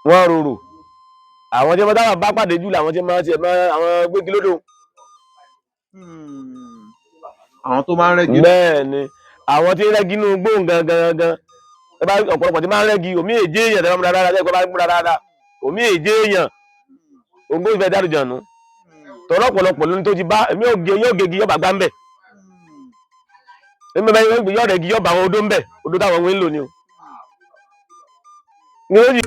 wọ́n rorò àwọn tí wọ́n táwọn bá pàdé jù làwọn tí máa ń ṣe àwọn gbégi lódò. àwọn tó máa ń rẹ́gi. bẹ́ẹ̀ ni àwọn tí ń rẹ́gi inú gbóhùn gangan ẹ bá ọ̀pọ̀lọpọ̀ tí máa ń rẹ́gi omi èjé èèyàn tẹ́lẹ̀ múra dáadáa tẹ́lẹ̀ bá múra dáadáa omi èjé èèyàn ògbó ìfẹ́ dárò jànú tọ́lọ́ ọ̀pọ̀lọpọ̀ lóní tó ti bá èmi yóò gegi yọba gbá ń bẹ̀ èmi bẹ́ẹ̀ yóò rẹ́gi yọba àwọn odó ń bẹ̀ odó táwọn ohun ń lò ní o. ní ó sì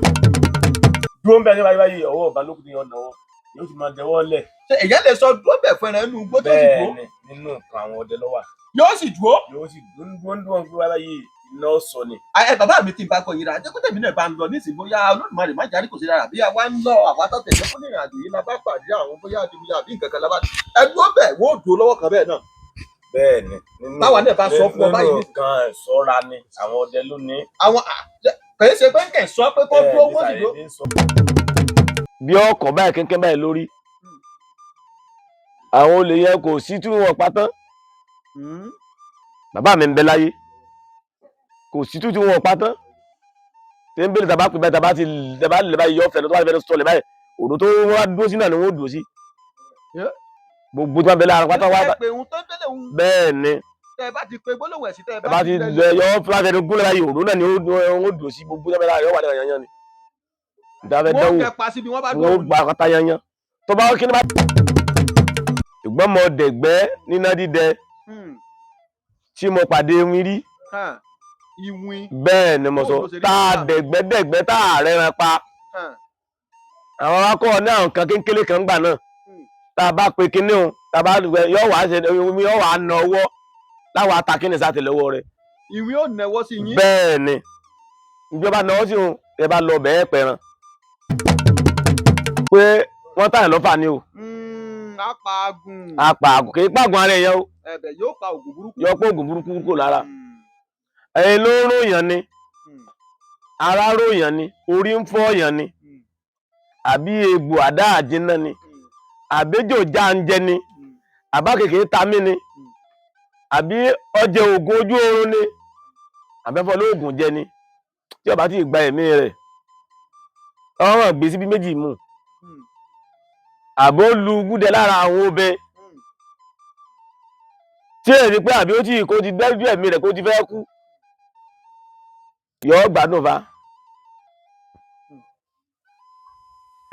dúró ń bẹ̀ ní báyìí ọwọ́ ọba lókùn tí yóò náwó yóò sì máa dẹwọ́ lẹ̀. ṣé èyàn lè sọ dúró bẹ̀ fún ẹran inú igbó tó sì dúró. bẹ́ẹ̀ ni nínú nǹkan àwọn ọdẹ lọ́wọ́ yóò sì dúró. yóò sì dúró ń gbé báyìí iná sọ ni. ẹ bàbá mi ti bá kọ yìí rà jẹ́ kó tẹ̀mí náà bá ń lọ nísìnyí bóyá Olódùmarè má járí kò sí dára bí àwa ń lọ àwa tó tẹ̀lé fún ìrìn àjò yìí la bá pàdé àwọn bóyá àdìmúyà àbí nǹkan kan la bá ẹ dúró bẹ̀ wọ́n ò dúró lọ́wọ́ kan bẹ́ẹ̀ náà. bẹ́ẹ̀ ni táwa náà bá sọ fún ọ báyìí. nínú nǹkan ẹ̀ṣọ́ra ni àwọn ọdẹ ló ní. àwọn kìí ṣe pé kẹ̀ sọ pé kó dúró wọ́n sì dúró. bí ọkọ̀ báyìí kẹ́kẹ́ báyìí lórí àwọn olè yẹn kò sí tí wọn pa tán bàbá mi ń bẹ láyé kò sí tí wọn pa tán tí ń bèrè tàbá pè báyìí tàbá lè báyìí yọ ọ̀fẹ́ tó bá fẹ́ sọ̀lẹ̀ báyìí òdò tó wá dúró sí náà ni wọ́n dúró sí gbogbo tí wọ́n bẹ lára pátá wá bẹ́ẹ̀ ni tẹ́ bá ti pe gbólóhùn ẹ̀sìn tẹ́ bá ti yọ fúláṣẹ ní gúnlẹ̀ báyìí òdò náà ni wọ́n dúró sí gbogbo tí wọ́n bẹ lára yọ wà lẹ́yìn yanyan ni ìdáfẹ́ dánwò wọ́n gba akọ́tà yanyan tó bá kí ni bá ṣùgbọ́n mo dẹ̀gbẹ́ níná dídẹ tí mo pàdé ewin rí bẹ́ẹ̀ ni mo sọ tá a dẹ̀gbẹ́ tá a rẹran pa àwọn akọ ní àwọn kan kékeré kan gbà náà tá a bá pe kinní o tá a bá yọ wàá ṣe omi yọ wàá na ọwọ́ láwọn atakínní sátìlẹ́wọ́ rẹ̀. ìwé ò nẹwọ́ sí yín. bẹ́ẹ̀ ni ìjọba náwó sí òun ẹ bá lọ bẹ́ẹ̀ pẹ̀ràn pé wọ́n tàn lọ́fà ni o. apàgùn kì í pàgùn ara ẹ̀yàn o. ẹ̀bẹ̀ yóò pa ògùn burúkú. yọ pé ògùn burúkú kò lára. ẹ̀yin ló ń ròyàn ni ara ròyàn ni orí ń fọ́yàn ni àbí egbò àdá àjínà ni àbẹ́jò jáǹjẹ ni àbá kékeré tamí ni àbí ọjẹ oògùn ojú oorun ni àbẹ́fọ́ lóògùn jẹ ni tí ó bá ti gba ẹ̀mí rẹ̀ ọ̀ràn gbé síbi méjì mú àbó lu gúdẹ lára àwọn obẹ tí èyí pé àbí ó tí kò ti gbẹ́jú ẹ̀mí rẹ̀ kó ti fẹ́ kú yọ gbádùn fa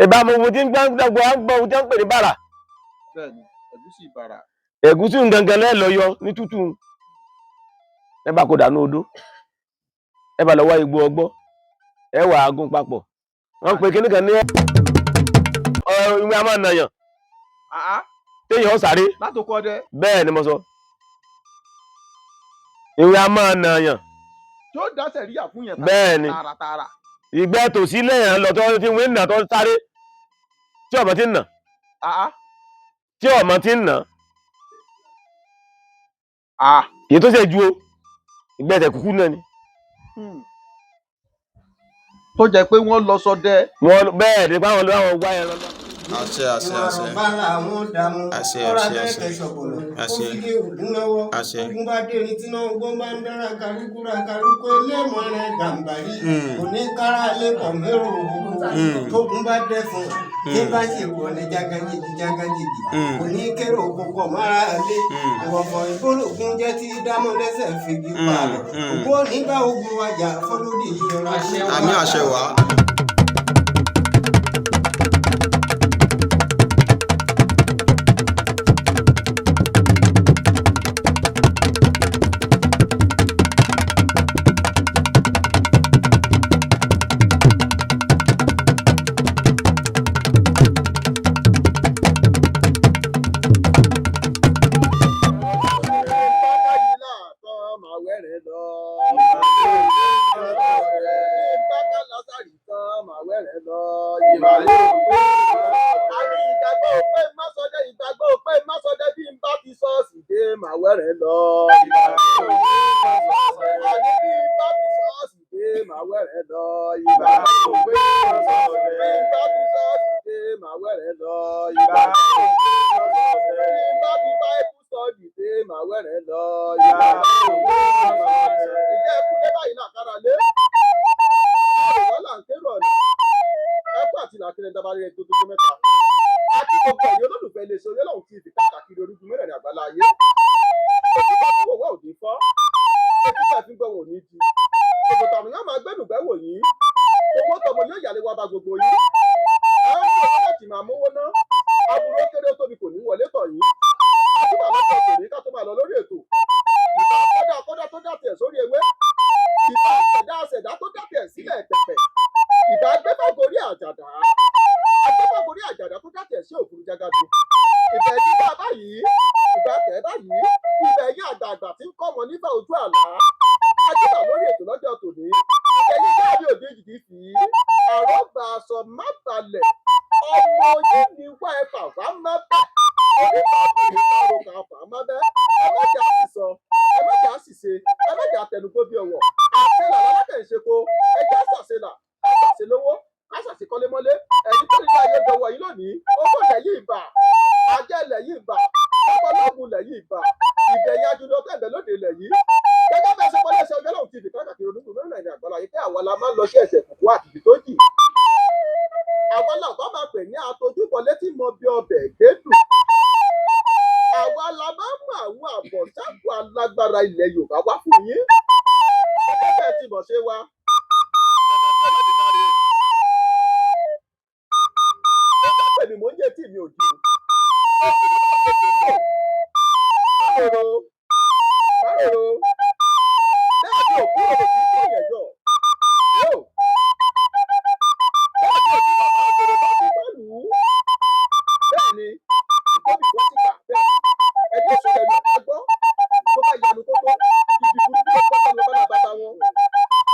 ìbámu ohun tí ń gbàgbọ́ à ń gbọ́ ohun tí ń pè ní bàrà ẹ̀gúsí gangan lẹ́lọ́yọ ní tútù ẹ bá kó dànù odó ẹ bá lọ́wọ́ igbó ọgbọ́ ẹ wà á gún papọ̀ wọ́n pe kíní kan ní ìwé a máa nàyàn téèyàn ó sáré bẹ́ẹ̀ ni mo sọ ìwé a máa nàyàn bẹ́ẹ̀ ni ìgbẹ́ tòsí lẹ́yìn lọ tó ti wí nà tó sáré tí ọmọ ti ń nà tí ọmọ ti ń nà èyí tó ṣe ju o ìgbẹ́ tẹ̀ kúkú náà ni. tó jẹ́ pé wọ́n lọ sọdẹ. bẹ́ẹ̀ ni báwọn lọ́wọ́ wá ẹran lọ. àṣẹ àṣẹ àṣẹ àṣẹ àṣẹ àṣẹ àṣẹ ogunbadéni tí náà gbọ́n bá ń dára karúkúra karúkú ẹlẹ́mọ̀ rẹ̀ gàmbàrí oníkárà lẹ́kọ̀ọ́ mẹ́rù tógun bá dẹ́ fún ní bá ṣe wọlé jágajìgì oníkérò òkùnkọ̀ mára lé ìwọ̀fọ̀ ìgbólógún jẹ́ tí dámọ̀ lẹ́sẹ̀ fìgì pààrọ̀ òkú onígbà ogun wájà fọlódì ìjọra. àmì àṣẹ wà. akílẹ̀ dábàá rẹ̀ tó tó mẹ́ta. Àti gbogbo ẹ̀yin olólùfẹ́ iléeṣẹ́ Oyèlọ́run TV káàkiri orígun mẹ́rẹ̀ẹ̀rin àgbálá ayé. Òtítọ́ tí wòwá ò ní fọ́. Òtítọ́ tí gbọ́ wò ní di. Gbogbo tàwọn yóò máa gbẹ́dùgbẹ́ wò yín. Owó tọmọ yóò yàlé wa bá gbogbo yín. Àwọn ọmọ láti máa mówó ná. Aburú kéré tóbi kò ní wọlé tọ̀ yín. Àtúbà lọ́jọ́ tòní ká tó máa lọ lórí ètò. Ìbá kọ́dá tó dá tiẹ̀ sórí ewé. Ìbá àṣẹ̀dá tó dá tiẹ̀ sílẹ̀ pẹ̀pẹ̀. Ìbá gbẹ́fàgorí àjàdá. Agbẹ́fàgorí àjàdá tó dá tiẹ̀ sí òfurufú jágàdo. Ìbẹ̀ yíyá báyìí. Ìbá tẹ̀ báyìí. Ìbẹ̀ yí àgbààgbà tí ń kọ́ ọmọ nígbà ojú àlá. Àtúbà lórí ètò lọ́jọ́ tòní. Ìbẹ̀ yíyá bí òde ìdí fi. Àrọ́gbà aṣọ má balẹ̀. Ọmọ yìí ni wá ẹ̀fà wá má bẹ̀. Oníkàkùnrin kárò kan fà má bẹ́. Ẹ má jà sì sọ. Ẹ má jà sì ṣe. Ẹ má jà tẹnugbó bí ọwọ́. Àṣelà lálátẹ̀ ìṣeko. Ẹ jẹ́ ṣàṣelà. Ẹ ṣàṣe lówó. Ká ṣàṣe kọ́lémọ́lé. Ẹ̀yin tó nílé ayé dọwọ́ yìí lónìí. Owó lẹ́yìn ìbà. Ajẹ́ lẹ́yìn ìbà. Ọmọlọ́gùn lẹ́yìn ìbà. Ìbẹ̀yìn ajúlọ tẹ̀bẹ̀ lóde lẹ́yìn. Gẹ́gẹ́ bẹ́ẹ̀ ṣe pọ́lẹ́sẹ̀ Oyèlọ́run TV káàkiri onígun mẹ́rin àgbàlá yìí pé àwa la máa ń lọ sí ẹ̀sẹ̀ kùkú àti ibi tó jì. Àwa làbá máa pè ní atojúbọlé tí mo bí ọbẹ̀ gbẹ́dùn. Àwa la máa ń mú àwọn àbọ̀sáàbù alágbára ilẹ̀ Yorùbá wá fún yín. Gẹ́gẹ́ bẹ́ẹ̀ ti bọ̀ ṣe wa. Gẹ́gẹ́ bẹ́ẹ̀ ni mò ń yé tí mi ò di. Márùrù. Márùrù. Bẹ́ẹ̀ ni òkú òde kì í kọ́ yẹn jọ. Yóò. Bẹ́ẹ̀ ni òbí bàbá òjòrò bá fi bá lù ú. Bẹ́ẹ̀ ni ìkọ́bí kò sí kà bẹ́ẹ̀. Ẹni oṣù rẹ̀ ló bá gbọ́. Tó bá yanu kókó. Ibi burúkú ló pọ̀ lọ bá la bàbá wọn.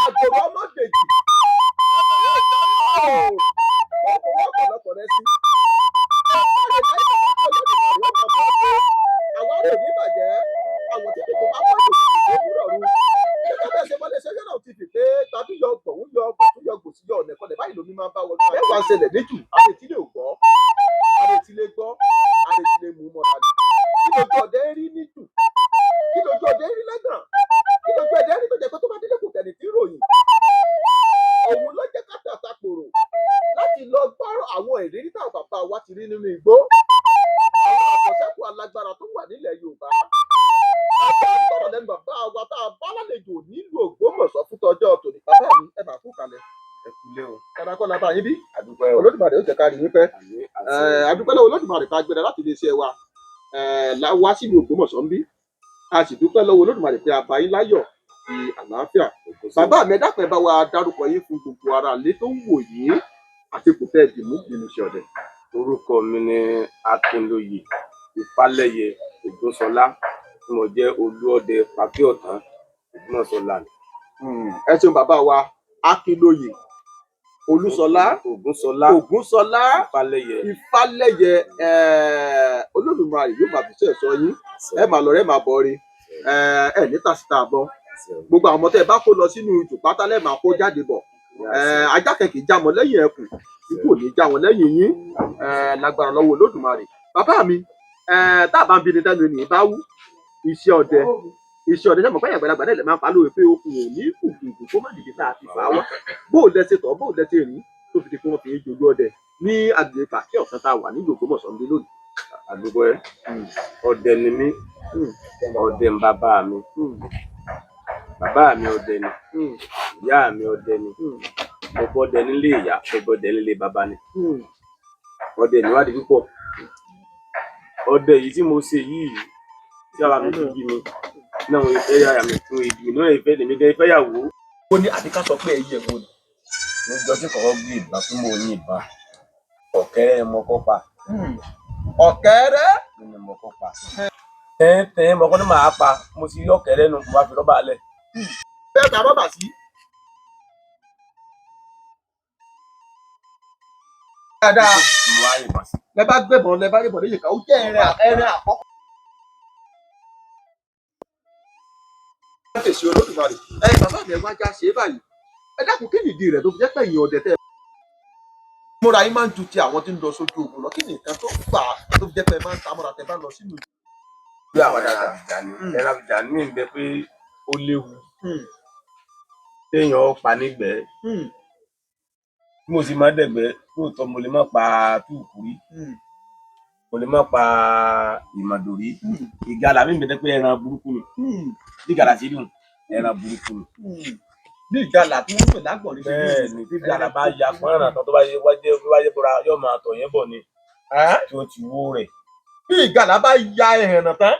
Àgbòrò ọmọdèjì. Wọ́n fọwọ́ ọ̀pọ̀lọpọ̀ rẹ sí. Àwọn ará òbí bàjẹ́. Àwọn tí kò bá wọ́n lò ní ìdílé rú. Gẹ́gẹ́ bẹ́ẹ̀ ṣe wọlé ṣẹ́yẹ́ náà ti fi pé tàbí yọ ọgbọ̀n yọ ọgbọ̀n tún yọ gbòsí yọ ọ̀nà ẹ̀kọ́lẹ̀ báyìí lómi máa ń bá wọlé. Mẹ́wàá ń ṣẹlẹ̀ níjù, àrètí lè gbọ́, àrètí lè gbọ́, àrètí lè mú mọ́ra ni. Kí lójú ọdẹ rí níjù? Kí lójú ọdẹ rí lẹ́gàn? Kí lójú ọdẹ rí tó jẹ́ pé tó bá délé kò tẹ̀lé tí ròyìn? Òun ló jẹ́ ká tàta kòrò láti lọ gbọ́rọ̀ àwọn ìrírí táwọn bàbá wa ti rí nínú igbó. Àwọn àbọ̀sẹ́kù alágbára tó wà nílẹ̀ Yorùbá. Ọjọ́ sọ̀rọ̀ lẹ́nu bàbá wa tá a bá lálejò nílùú Ògbómọ̀ṣọ́ fún tọjọ́ tòní. Bàbá mi ẹ bá kú kalẹ̀. Ẹ kúlé o. Kàdákọ́ la bá yín bí. Àdúpẹ́ o. Olódùmarè ó jẹ́ ká rí yín pẹ́. Àdúpẹ́ lọ́wọ́ Olódùmarè tá a gbéra láti iléeṣẹ́ wa. Wá sílùú Ògbómọ̀ṣọ́ ń bí. A sì dúpẹ́ lọ́wọ́ Olódùmarè pé a bá yín láyọ̀ àti àlàáfíà. Bàbá mi ẹ dákun ẹ bá wa dárúkọ yín fún gbogbo ara ilé tó ń wò yín àti kò fẹ́ dìmú nínú iṣẹ́ ọdẹ. Orúkọ mi ni Akínlóye Ìfálẹ́yẹ Ògúnṣọlá tí mo jẹ́ olúọdẹ Fákíọ̀tán Ògbómọ̀ṣọ́ land. Ẹ ṣeun bàbá wa Akínlóye Ògúnṣọlá Ìfálẹ́yẹ Olódùmarè yóò máa fi ṣe ẹ̀ṣọ́ yín. Ẹ máa lọ rẹ máa bọ̀ rí. Ẹ ní tàṣítà àbọ̀. Gbogbo àwọn tẹ́ ẹ bá kó lọ sínú ìjù pátá lẹ́ẹ̀ máa kó jáde bọ̀. Ajá kẹ̀kì já wọn lẹ́yìn ẹkùn ikú ò ní já wọn lẹ́yìn yín. Lágbára lọ́wọ́ Olódùmarè. Bàbá mi tá a bá ń bi ni dẹ́nu ènìyàn bá wú iṣẹ́ ọdẹ sẹ́mọ̀ pé àgbàlagbà náà lè máa ń fa lóore pé okùn ò ní kùkùkù kó má dìde tá a ti fà á wá. Bóò lẹ́sẹ̀ tọ̀ bóò lẹ́sẹ̀ rí tó fi di pé wọ́n fi ń jogún ọdẹ ní agbègbè Fákíọ̀tán tá a wà nílùú Ògbómọ̀ṣọ́ ń bí lónìí. Àdúgbò ẹ ọdẹ ni mí, ọdẹ ń bàbá mi, bàbá mi ọdẹ ni, ìyá mi ọdẹ ni, mo bọ́dẹ nílé ìyá, mo bọ́dẹ nílé bàbá ni. Ọdẹ níwádìí púpọ̀. Ọdẹ yìí tí mo ṣe yìí tí ara mi fi bí mi náà wọ́n fẹ́ yàrá mi fún ìdí náà ìfẹ́ lèmi gẹ́gẹ́ fẹ́ yàwó. Ó ní àbíká sọ pé ẹyẹ wo ni. Níjọ́ tí kọ̀ọ̀kan gbé ìgbà fún mo yin ìbá ọ̀kẹ́rẹ́ mọ́kọ́ pa. Ọ̀kẹ́rẹ́ Ni mọ́kọ́ pa. Tẹ́ntẹ́n mọ́kọ́ ní màá pa mo ti rí ọ̀kẹ́rẹ́ nu mo bá fi rọ́bà lẹ̀. bẹ́ẹ̀ ta rọ́bà sí. Dáadáa Mo wá yìnbọn sí. lẹ bá gbẹ̀bọ̀n lẹ bá yìnbọn lè yìnká ó jẹ́ ẹrin àkọ́kọ́. Fèsì Olódùmarè bàbá mi ẹ wá já ṣe é báyìí. Ẹ dákun kí nìdí rẹ̀ tó fi jẹ́ pé ẹ̀yin ọdẹ tẹ́ ẹ. Múra yín máa ń ju ti àwọn tí ń lọ sójú ogun lọ kí ni nǹkan tó fà á tó fi jẹ́ pé ẹ máa ń ta múra tẹ́ bá lọ sínú ìlú. Bí àwọn ẹran àbìjà ní ìgbẹ́ pé ó léwu téèyàn pa nígbẹ́ bí mo sì máa dẹ̀gbẹ́ lóòótọ́ mo lè má pa túùkùrí mo lè má pa ìmàdòrí ìgalà mi bẹ̀rẹ̀ pé ẹran burúkú ni bí ìgalà sí dùn ẹran burúkú ni. Ní ìgalà tí wọ́n pè lágbọ̀n ní bẹ́ẹ̀ ni tí ìgalà bá ya pọ́nrán tán tó bá yẹ wáyé bọ́ra yóò máa tọ̀ yẹn bọ̀ ni tí ó ti wó rẹ̀. bí ìgalà bá ya ẹ̀hànà tán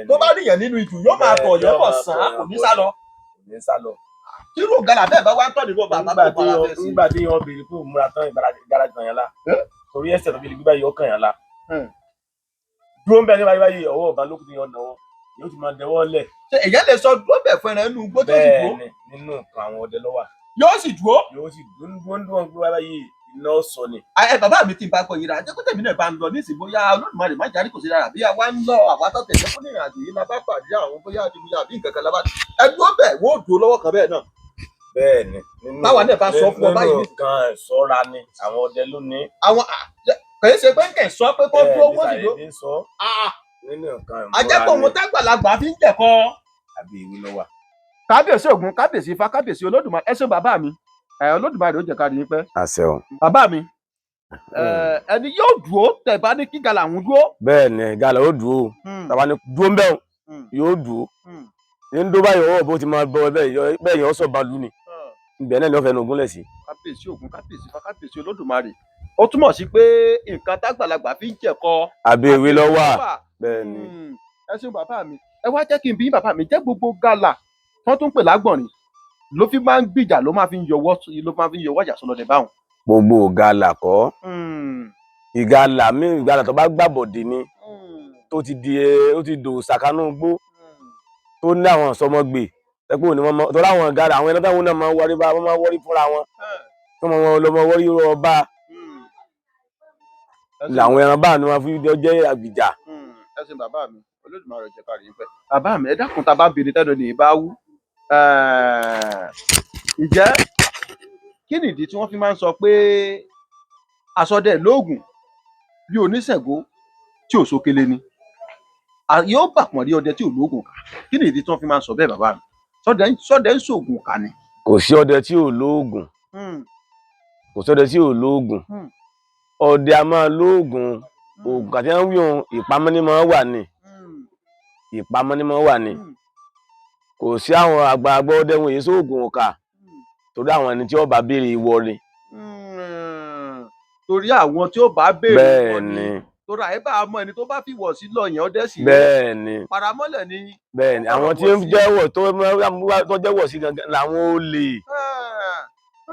tó bá ríyàn nínú ìtù yóò máa tọ̀ yẹn bọ̀ sàn án kò ní sá lọ. Irú ìgalà bẹ́ẹ̀ bá wá ń tọ̀ nínú bàbá tó bá wà bẹ́ẹ̀ sí. nígbà tí yóò béèrè pé òun múra tán ìgalà kan yẹn la torí ẹsẹ̀ tó fi lè gbé báyìí ọkàn yẹn la. dúró ń bẹ ní báyìí ọwọ́ ọ̀gá lókùn tí yóò náwó yóò ti máa dẹwọ́ lẹ̀. ṣé èyàn lè sọ dúró bẹ̀ fún ẹran inú igbó tó sì dúró. bẹ́ẹ̀ ni nínú nǹkan àwọn ọdẹ ló wà. yóò sì dúró. dúró gbé báyìí iná sọ ni. Bàbá mi ti bá gbọ́ yìí rà jẹ́ kó tèmi náà bá ń lọ ní ìsìn bóyá Olódùmarè má járí kò sí rárá bí àwa ń lọ àwa tó tẹ̀lé fún ìrìn àjò yìí la bá pàdé àwọn bóyá àdìmúyà àbí nǹkan kan la bá dúró bẹ̀ wọ́n ò dúró lọ́wọ́ kan bẹ́ẹ̀ náà. bẹ́ẹ̀ ni báwa náà bá sọ fún ọ báyìí. nínú nǹkan ìṣọ́ra ni àwọn ọdẹ ló ní. àwọn kì í ṣe pé kẹ̀ sọ pé kó dúró wọ́n sì dúró. nínú nǹkan ìmúra ni. ajẹ́pọ̀ ohun tágbàlagbà fi ń jẹ̀kọ́. àbí ìwé ló wà. kábíyèsí Ògún kábíyèsí Ifá kábíyèsí Olódùmarè ẹ ṣeun bàbá mi Olódùmarè ó jẹ́ ká rí yín pẹ́. àṣẹ o. bàbá mi ẹni yóò dúró tẹ́ bá ní kí ìgalà ń dúró. bẹ́ẹ̀ ni ìgalà ó dúró tàbá ní dúró ń bẹ̀ yóò dúró ní ń dó báyìí ọwọ́ bó ti máa bọ́ bẹ́ẹ̀ yẹn ó sọ balù ni ibẹ̀ náà ni wọ́n fẹ́ nu ogúnlẹ̀ sí. kábíyèsí Ògún kábíyèsí Ifá kábíyèsí Olódùmarè ó túmọ̀ sí pé nǹkan tágbàlagbà fi ń jẹ̀kọ́. àbí ìwé ló wà. bẹ́ẹ̀ ni. ẹ ṣeun bàbá mi ẹ wá jẹ́ kí n bí bàbá mi jẹ́ gbogbo gàlà wọ́n tún pè lágbọ̀nrín ló fi máa ń gbìjà ló máa fi ń yọwọ́ àjà sọlọ́dẹ báwọn. gbogbo gàlà kọ́ ìgalà tó bá gbàbọ̀dé ni tó ti dò sàkánú gbó tó ní àwọn sọmọgbè ẹgbẹ́ òní wọn tó láwọn gàlà àwọn ẹni táwọn náà máa ń wọrí bá wọn máa ń wọrí fúnra wọn tó mọ wọn lọ mọ wọrí ọba làwọn ẹran bá ni wọn fi jẹ àgbìjà. ẹ ṣe bàbá mi Olódùmarè jẹ́ ká rí yín pẹ́. bàbá mi ẹ dákun tá a bá bèrè tẹ́lẹ̀ ní ìbá wú ǹjẹ́ kí nìdí tí wọ́n fi máa ń sọ pé àsọdẹ lóògùn bí oníṣègùn tí ò sókèlè ni yóò bàpọ̀n rí ọdẹ tí ò lóògùn kà kí nìdí tí wọ́n fi máa ń sọ bẹ́ẹ̀ bàbá mi sọdẹ ń ṣoògùn kà ni. kò sí ọdẹ tí ò lóògùn kò sí ọdẹ tí ò lóògùn ọdẹ a máa lóògùn oògùn àti wọn wí ohun ìpamọ́ ní máa wà ní ìpamọ́ ní máa wà ní kò sí àwọn àgbààgbà ọdẹ wọn èyí sóògùn ọkà torí àwọn ẹni tí ó bá béèrè ìwọ ni. torí àwọn tí ó bá béèrè ìwọ ni bẹ́ẹ̀ ni torí àyíbá ọmọ ẹni tó bá fi wọ̀ sí lọ yẹn ọdẹ sí. bẹ́ẹ̀ ni paramọ́lẹ̀ ni. bẹ́ẹ̀ ni àwọn tí ń jẹ́wọ̀ tó jẹ́wọ̀ sí gangan làwọn ó lè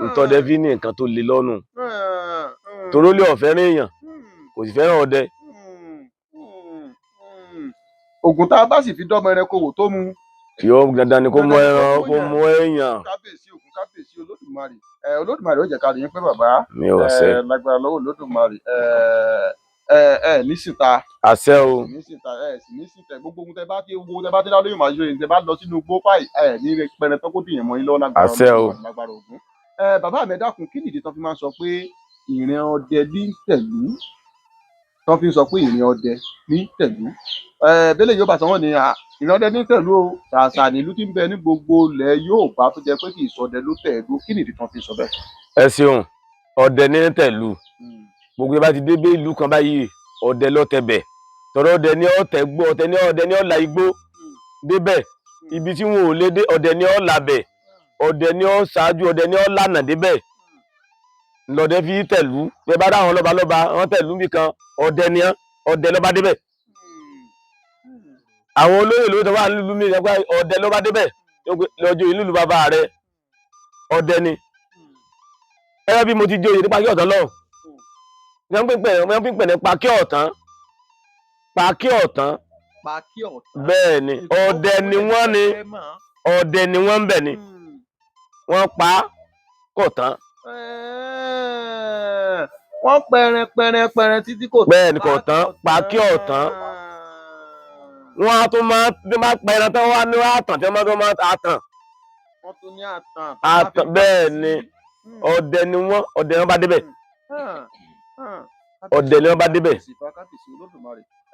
ntọ́dẹ fi ní nǹkan tó le lọ́nu torí ó lé ọ̀fẹ́ rìn èèyàn kò sì fẹ́ràn ọdẹ. ògùn tá a bá sì fi dọ́mọ ẹranko wò tó mu. kì ó dandan ni kó mú ẹran kó mú èèyàn. kábíyèsí Ògún kábíyèsí Olódùmarè Olódùmarè ó jẹ́ ká rí yín pé bàbá mi ò ṣe lágbára lọ́wọ́ Olódùmarè ní síta. àṣẹ o. ní síta sì ní síta gbogbo ohun tẹ bá dé lóyún màá yọ èyí tẹ bá lọ sínú gbó páì ní pẹrẹ tó kó dìyàn mọ́ yín lọ́wọ́ lágbára Ògún. bàbá mi dákun kí nìdí tó fi máa ń sọ pé ìrìn ọdẹ ní tẹ̀lú tó fi ń sọ pé ìrìn ọdẹ ní tẹ̀lú bẹ́lẹ̀ yóò bá sọ wọ́n ní ìrìn ọdẹ ní tẹ̀lú o ṣàṣà nílùú tí ń bẹ ní gbogbo ilẹ̀ Yorùbá tó jẹ́ pé kì í sọdẹ ló tẹ̀lú kí nìdí tó fi sọ bẹ́ẹ̀. ẹ ṣeun ọdẹ ní tẹ̀lú gbogbo ẹ bá ti dé bí ìlú kan báyìí ọdẹ ló tẹbẹ̀ tọrọ ọdẹ ní ọtẹ gbó ọdẹ ní ọlà igbó débẹ̀ ibi tí wọn ò lè dé ọdẹ ní ọlàbẹ ọdẹ ní ọ ṣáájú ọdẹ ní ọlànà débẹ̀ lọdẹ fi tẹ̀lú bẹ́ẹ̀ bá dáhùn lọ́balọ́ba wọn tẹ̀lú nìkan ọdẹ lọ́ba débẹ̀ àwọn olóyè ló wà nílùú mi nígbà ọdẹ lọ́ba débẹ̀ lọ́jọ́ ìlú bàbá rẹ ọdẹ ni ẹ bí mo ti jẹ́ òye nípa kí ọ̀tán lọ́wọ́ wọ́n fi ń pè ní Pákí Ọ̀tán bẹ́ẹ̀ ni ọdẹ ni wọ́n ń bẹ̀ ni wọ́n pa kọ̀tán. wọ́n pẹ̀rẹ̀ títí kò tán. bẹ́ẹ̀ ni kọ̀tán Pákí Ọ̀tán wọ́n á tún máa pẹ̀rẹ̀ tán wá ní àtàn tí wọ́n máa àtàn. wọ́n tún ní àtàn. bẹ́ẹ̀ ni ọdẹ ni wọ́n bá débẹ̀. ọdẹ ni wọ́n bá débẹ̀.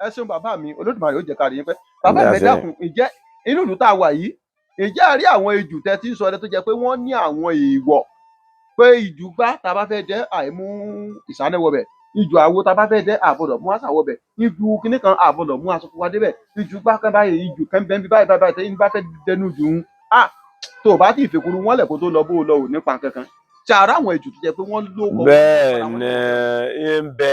ẹ ṣeun bàbá mi Olódùmarè ó jẹ́ ká rí yín pẹ́. bàbá mi dákun ǹjẹ́ inú ìlú tá a wà yìí ǹjẹ́ a rí àwọn ejò tẹ́ tí ń sọ ọdẹ tó jẹ́ pé wọ́n ní àwọn èèwọ̀ pé ìjù gbá tá a bá fẹ́ jẹ́ àìmú ìsánẹ́ wọbẹ̀ ìjù àwo tá a bá fẹ́ jẹ́ àbọ̀dọ̀ mú àṣà wọbẹ̀ ìjù kinní kan àbọ̀dọ̀ mú aṣọ wa débẹ̀ ìjù gbá kan báyìí ìjù kan bẹ́ẹ̀ báyìí tẹ́yìn bá fẹ́ dẹnu jù ún tó o bá ti ìfèkúrú wọn lẹ̀ kó tó lọ bó o lọ ò nípa kankan tí ara àwọn ìjù tó jẹ́ pé wọ́n ló kọ́. bẹ́ẹ̀ ni ń bẹ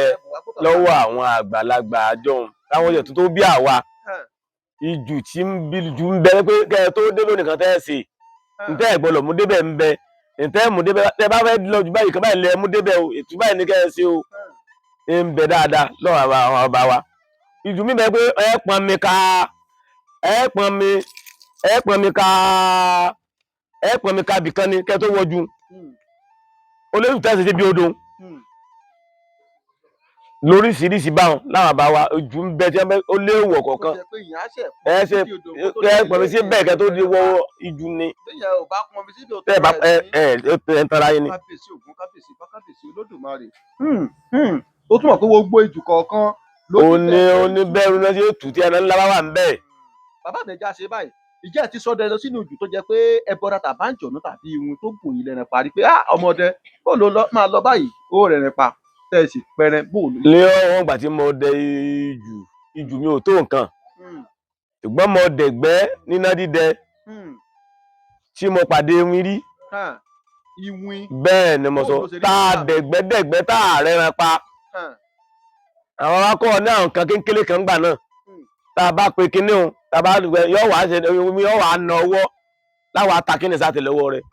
lọ́wọ́ àwọn àgbàlagbà àjọhùn táwọn yẹ̀ tó bí àwa ìjù tí ń bẹ pé kẹ́ ẹ tó dé lónìí kan tẹ́ ẹ sè ntẹ́ ẹ̀ gbọ́dọ̀ mú débẹ̀ ń bẹ ntẹ́ mú débẹ̀ tẹ́ bá fẹ́ lọ jù báyìí kan báyìí lẹ mú débẹ̀ o ètò báyìí ní kẹ́ ẹ ṣe o ń bẹ dáadáa lọ́wọ́ àwọn ọba wa ìjù mi bẹ pé ẹ pọn mi ká bìkan ni kẹ́ tó wọjú olóyún tẹ́sí sí bí odò lóríṣiríṣi báwọn láwọn àbá wa ojú ń bẹ tí ó léèwọ̀ kọ̀ọ̀kan ẹ ṣe ẹ pọnmi sí bẹ́ẹ̀ kẹ́ tó di wọ ìjù ni tẹ́ ẹ tara yín ni. kábíyèsí Ògún kábíyèsí Olódùmarè ó túmọ̀ pé gbogbo ìjù kọ̀ọ̀kan oníbẹ̀rù náà ṣe tù tí ẹran ńlá bá wà ń bẹ̀. bàbá mi já ṣe báyìí ìjẹ́ ti sọdẹ lọ sínú ìjù tó jẹ́ pé ẹbọra tàbá ń jọ̀nù tàbí ihun tó gùn yín lẹ́rìn parí pé ọmọdé ó lọ máa lọ báyìí ó rẹ̀rìn pa tẹ́ ẹ sì pẹrẹ bóòlù. ní ọ̀wọ́n ìgbà tí mo dẹ ìjù mi ò tó nǹkan ṣùgbọ́n mo dẹ̀gbẹ́ níná dídẹ tí mo pàdé ewin rí bẹ́ẹ̀ ni mo sọ tá a dẹ̀gbẹ́ tá a rẹran pa àwọn akọ ní àwọn nǹkan kékeré kan gbà náà tá a bá pe kinní o tá a bá yọ wàá ṣe omi yọ wàá na ọwọ́ láwọn atakínní sátìlẹ́wọ́ rẹ̀.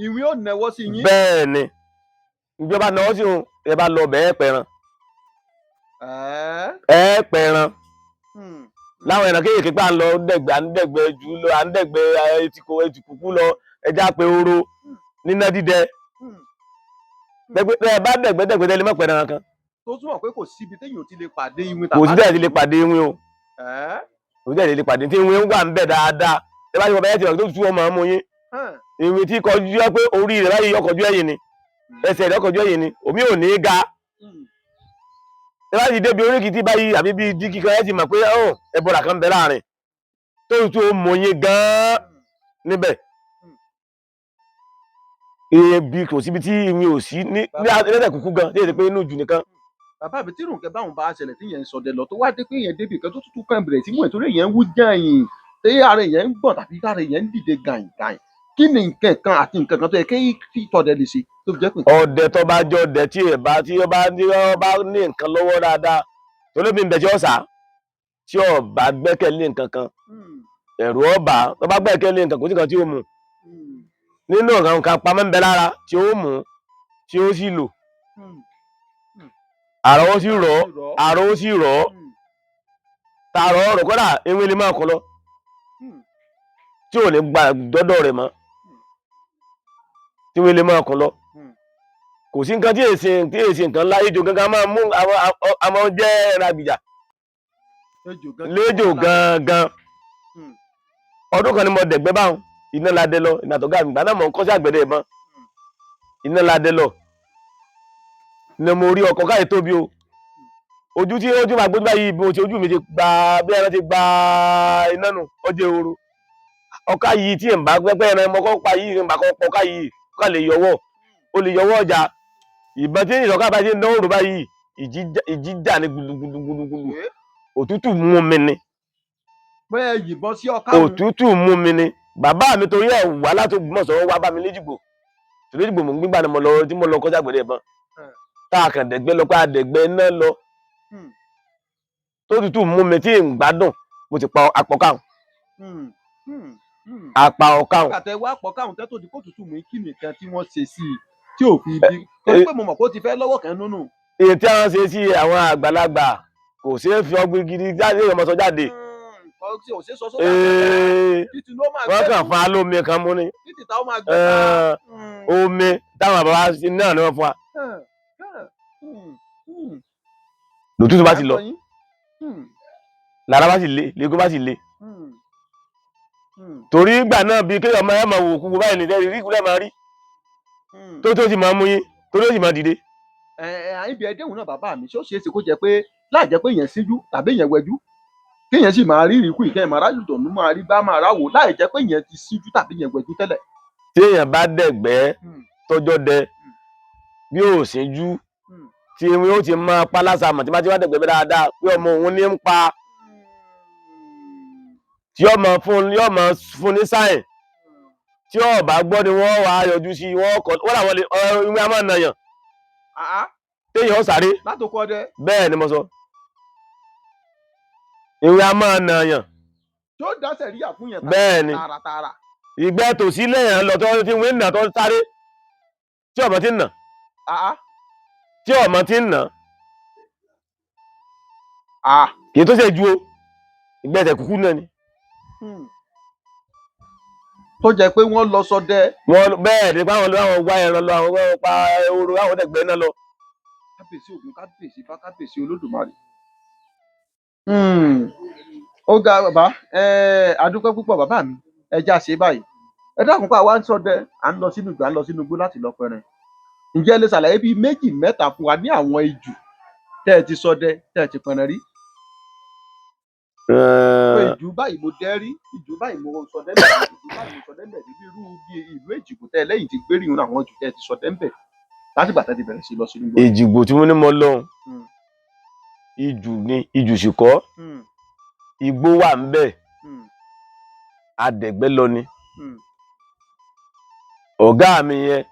ìwé ò nẹwọ́ sí yín. bẹ́ẹ̀ ni ìjọba náwó sí òun ẹ bá lọ bẹ́ẹ̀ pẹ̀ràn ẹ pẹ̀ràn láwọn ẹ̀ràn kéèké pé à ń lọ dẹ̀gbẹ́ jù lọ à ń dẹ̀gbẹ́ etíkùkù lọ ẹja pé oró níná dídẹ ẹ bá dẹ̀gbẹ́ tẹ́lẹ̀ mọ́ pẹ̀ràn kan. tó túmọ̀ pé kò síbi téèyàn ti lè pàdé iwin kò sí tẹ́lẹ̀ ti lè pàdé iwin o kò sí tẹ́lẹ̀ ti lè pàdé tí iwin wà ń bẹ̀ dáadáa ẹ bá ti wọ bẹ́ẹ̀ tí wọ́n tó tú ọmọ ọmọ yín iwin tí kọjú pé orí rẹ̀ báyìí yọkọjú ẹ̀yìn ni ẹsẹ̀ rẹ̀ yọkọjú ẹ̀yìn ni omi ò ní ga ẹ bá ti débi oríkì tí báyìí àbí bíi dígí kan ẹ ti mọ̀ pé ẹbọra kan bẹ láàrin tó tú ọmọ yín gan-an níbẹ̀ ebi kò síbi tí iwin ò sí ní ẹlẹ́dẹ̀ kúkú gan tí èdè pé inú jù nìkan. bàbá mi tí ìrùnkẹ́ báwọn bá ṣẹlẹ̀ tí yẹn ń sọdẹ lọ tó wá dé pé yẹn débi kan tó tútù kan bẹ̀rẹ̀ tí mú ìtòrí yẹn ń wú jẹ́yìn tí ara yẹn ń gbọ̀n tàbí ara yẹn ń dìde gàìn kí ni nǹkan kan àti nǹkan kan tó yẹ kí tọdẹ lè ṣe tó fi jẹ́ pé. ọdẹ tó bá jọ ọdẹ tí ó bá ní nǹkan lọ́wọ́ dáadáa tó lóbi ń bẹ tí ó sá tí ó bá gbẹ́kẹ̀lé nǹkan kan ẹ̀rù ọba tó bá gbẹ́kẹ̀lé nǹkan kò sí nǹkan tí ó mú nínú nǹkan pamọ́ ń bẹ lára tí ó mú tí ó sì lò àrò ó sì rọ̀ tààrọ̀ ọ̀rọ̀ kọ́dà ewé lè máa kọ lọ tí ò ní gba dọ́dọ̀ rẹ̀ mọ́ tí ewé lè máa kọ lọ kò sí nǹkan tí èsì nǹkan láyé jò gangan máa mú àmọ́ jẹ́ ẹran àbìjà léjò gangan ọdún kan ni mo dẹ̀gbẹ́ báwọn iná ládé lọ ìnà tó ga àgbà náà mọ̀ ń kọ́ sí àgbẹ̀dẹ ìbọn iná ládé lọ ni mo rí ọkọ̀ káyé tóbi o ojú tí ojú máa gbójú báyìí ibi ojú mi ti gba bí ẹran ti gba iná nù ọjọ́ ehoro ọkà yìí tí n bá pẹ́pẹ́ ẹran ọmọ kọ́ pa yìí n bá kọ́ pọ́ká yìí ká lè yọwọ́ o lè yọwọ́ ọjà ìbọn tí ìṣọ̀ká bá ṣe ń dánwò rò báyìí ìjì jà ní gbùdùgbùdùgbùdù òtútù mú mi ni bẹ́ẹ̀ yìnbọn sí ọkà òtútù mú mi ni bàbá mi torí ẹ̀ wá láti Ògbómọ̀ṣọ́ wá bá mi léjìgbò léjìgbò mò ń gbígbà ni mo lọ tí mo lọ kọjá gbẹ̀dẹ̀ ìbọn tá a kàn dẹ̀gbẹ́ lọ pé a dẹ̀gbẹ́ iná lọ tó tútù mú mi tí n gbádùn mo ti pa àpọ̀káhùn àpà ọ̀káhùn. àtẹ̀wá àpọ̀káhùn tẹ́ tó di kó tútù mú kí nìkan tí wọ́n ṣe sí i tí ò fi bí torí pé mo mọ̀ kó ti fẹ́ lọ́wọ́ kan nínú. èyí tí wọ́n ṣe sí àwọn àgbàlagbà kò ṣeé fi ọgbìn gidi jáde ọmọ sọ jáde. wọ́n kàn fún alómi kan mú ni omi táwọn bàbá náà ni wọ́n fún wa. lòtútù bá ti lọ lára bá sì le lẹ́gọ́ bá sì le torí ìgbà náà bíi kéèyàn máa wò kú báyìí nìjẹ́ rí ìkúlẹ̀ máa rí tó sì máa mú yín tó sì máa dìde. ibi ẹdẹ́hùn náà bàbá mi ṣó ṣeé ṣe kó jẹ pé láì jẹ́ pé èèyàn síjú tàbí èèyàn wẹjú kéèyàn sì máa rí ìrìkú ìkẹyìn máa rájù tọ̀nù máa rí bá máa ráwò láì jẹ́ pé èèyàn ti síjú tàbí èèyàn wẹjú tẹ́lẹ̀. tí èèyàn bá dẹ̀gbẹ́ tọ́jọ́ dẹ bí ó ṣẹ́jú tí ewé ó ti máa pa lásàmọ̀ tí bá ti wá dẹ̀gbẹ́ dáadáa pé ọmọ òun ní ń pa tí ọmọ fún ní sáyìn tí ó bá gbọ́ ni wọ́n wá yọjú sí wọ́n làwọn lè ìwé a máa nàyàn téèyàn ó sáré látòkọ dẹ. bẹ́ẹ̀ ni mo sọ ìwé a máa nàyàn tí ó dá sẹ̀ríyà fún yẹn bẹ́ẹ̀ ni tààràtààrà. ìgbẹ́ tòsí lẹ́yìn lọ tó ti wé nà tó sáré tí ọmọ ti ń nà tí ọmọ ti ń nà kì í tó ṣe ju o ìgbẹ́ ẹsẹ̀ kúkú náà ni. tó jẹ́ pé wọ́n lọ ṣọdẹ. bẹ́ẹ̀ ni báwọn lọ́wọ́ wá ẹran lọ àwọn pa ehoro àwọn ẹgbẹ́ náà lọ. kábíyèsí Ògún kábíyèsí Ifá kábíyèsí Olódùmarè. ó ga bàbá adúpẹ́ púpọ̀ bàbá mi ẹ já ṣe báyìí ẹ dákun pa àwa ń ṣọdẹ à ń lọ sínú ìgbà à ń lọ sínú igbó láti lọ pẹran ǹjẹ́ ẹ lè ṣàlàyé bíi méjì mẹ́ta fún wa ní àwọn ijù tẹ́ ẹ ti ṣọdẹ tẹ́ ẹ ti pẹran rí. pé ìjù báyìí mo dẹ́ rí ìjù báyìí mo ṣọdẹ ńbẹ̀ ìjù báyìí mo ṣọdẹ ńbẹ̀ níbi irú bíi ìlú Èjìgbò tẹ́ ẹ lẹ́yìn ti gbérí irun àwọn ìjù tẹ́ ẹ ti ṣọdẹ ńbẹ̀ látìgbà tẹ́ ti bẹ̀rẹ̀ sí lọ sínú igbó. Èjìgbò tí mo ní mo lọ ìjù ni ìjù sì kọ́ igbó wà ń bẹ̀ adẹ̀gbẹ́ lọ ni ọ̀gá mi yẹn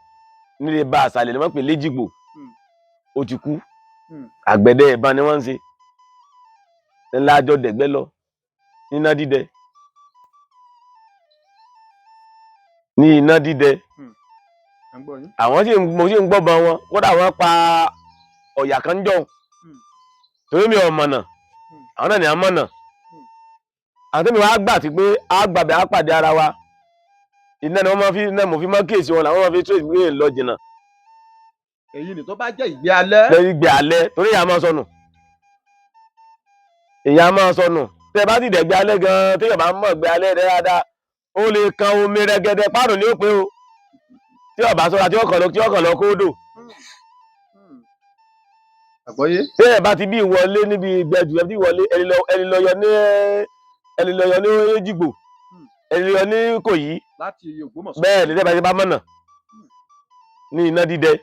nílé bá àṣàlẹ̀ ni wọ́n pè léjìgbò ó ti kú àgbẹ̀dẹ ìbọn ni wọ́n ń ṣe ńlá àjọ dẹ̀gbẹ́ lọ níná dídẹ ní iná dídẹ àwọn mo sì ń gbọ́bọn wọn kódà wọ́n pa ọ̀yà kan jọ torí mi ò mọ̀nà àwọn náà ní à ń mọ̀nà àwọn tẹ́mi wá gbà tí pé a gbàbẹ̀ á pàdé ara wa iná ni wọ́n máa fi iná mo fi máa kíyèsí wọn làwọn máa fi tó ìgbé lọ jìnnà. èyí ni tó bá jẹ́ ìgbé alẹ́. lẹ́yìn ìgbé alẹ́ torí ìyá máa sọnù ìyá máa sọnù tẹ́ ẹ bá ti dẹ̀gbé alẹ́ gan-an téèyàn bá mọ̀ gbé alẹ́ rẹ̀ dáadáa ó lè kan omi rẹ́gẹ́dẹ́ páàrùn ní òpin o tí ọba sọra tí ọkàn lọ kóódò. àgbọ́yé. téèyàn bá ti bí ìwọlé níbi ìgbẹ́jù ẹ bí ìwọlé ẹni lọ yọ ní Èjìgbò ẹni lọ ní Ìkòyí láti Ògbómọ̀ṣọ́ bẹ́ẹ̀ ni tẹ́ bá ti bá mọ̀nà ní iná dídẹ.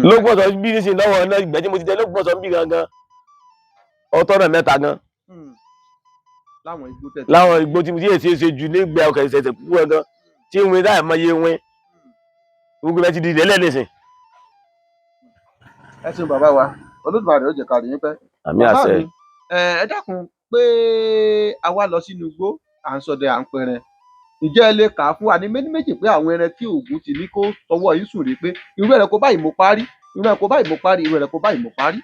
lógbòsàn bí ní sin lọ́wọ́ iná ìgbẹ́ tí mo ti dẹ lógbòsàn bí gangan ọtọ́nà mẹ́ta gan. láwọn igbó tí mo ti ṣe ju nígbà ọkọ̀ ìṣẹ̀ṣẹ̀ púpọ̀ gan tí wọ́n dá ìmọ̀ye wọn gbogbo ẹ ti di ìdẹ́lẹ̀ nísìn. ẹ ṣeun bàbá wa Olódùmarè ó jẹ́ ká rí yín pẹ́. àmì àṣẹ. ẹ dákun pé a wá lọ sínú igbó à ń ṣọdẹ à ń pẹran ǹjẹ́ ẹ lè kà á fún wa ní méjì pé àwọn ẹran tí Ògún ti ní kó tọwọ́ yín sùn rí pé irú ẹranko báyìí mo parí irú ẹranko báyìí mo parí irú ẹranko báyìí mo parí.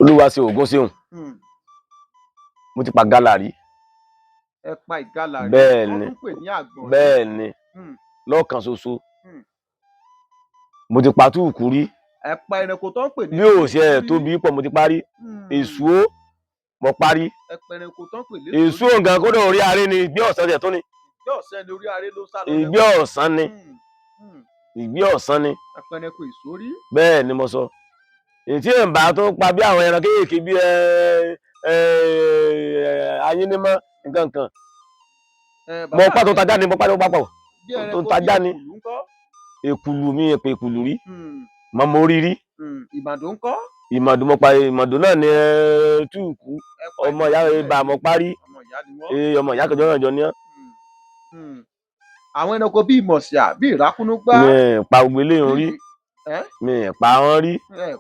Olúwa ṣe Ògún ṣeun mo ti pa gálà rí. ẹ pa ìgalà rí bẹ́ẹ̀ ni wọ́n tún pè ní àgbọ̀n. bẹ́ẹ̀ ni lọ́ọ̀kan ṣoṣo mo ti pa túùkù rí. ẹ pa ẹranko tó ń pè ní. bí ò ṣe ẹ̀ tóbi pọ̀ mo ti parí èṣù ó mo parí. ẹ pa ẹranko tó ń pè ní. èṣù òǹgàn kódà orí aré ni ìgbé ọ̀sán tẹ̀ tó ni. ìgbé ọ̀sán ni orí aré ló sá lọ. ìgbé ọ̀sán ni ìgbé ọ̀sán ni. ẹ pa ẹranko ìsórí. bẹ́ẹ̀ ni mo sọ ètí ìbá tó pa bí àwọn ẹran kéékèèké bí ayínímọ́ nǹkan kan mo pa tó tajá ni mo pa tó papọ̀ tó tajá ni èkùlù mi èpè èkùlù rí mọ mo rí rí. ìmàdó ń kọ́. ìmàdó mo pa ìmàdó náà ní túùkù ọmọ ìyá ibà mo parí ọmọ ìyá kẹjọ náà jọ ní. àwọn ẹranko bíi mọ̀síà bíi ìrákúnúgbá. mi ì pa gbogbo eléyìí rí mi ì pa wọn rí.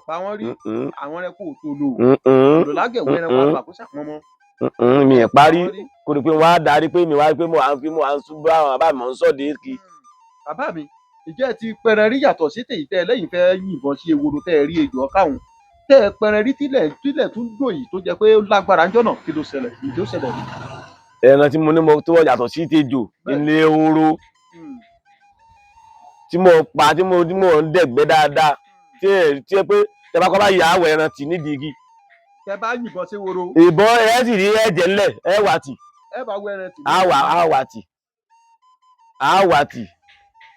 pa wọn rí àwọn ẹranko òtòlò òtòlò lágẹ̀wé ẹranko àgbàkóṣà wọn mọ́. mi ì parí kò ní pé wọn á darí pé mi wá pé mo à ń sún bá àwọn bàbá mi ń sọ̀dé kí. bàbá mi ìjẹ́ ti pẹran rí yàtọ̀ sí tèyí tẹ́ ẹ lẹ́yìn fẹ́ yìnbọn sí ewúro tẹ́ ẹ rí ejò ọ̀káhùn tẹ́ ẹ pẹran rí tílẹ̀ tún dùn yìí tó jẹ́ pé ó lágbára ń jọ̀nà kí ló ṣẹlẹ̀ rí. ẹran tí mo ní mo tó yàtọ̀ sí tejò ilé ehoro tí mo pa tí mo ń dẹ̀gbẹ́ dáadáa tí ẹ pé tẹ bá kọ́ bá yà áwọ̀ ẹran tì nídìí igi. tẹ bá yìnbọn sí ewúro. ìbọn ẹ sì rí ẹ̀jẹ̀ ńlẹ̀ ẹ wà tì. ẹ bá wọ ẹran tì. á wà tì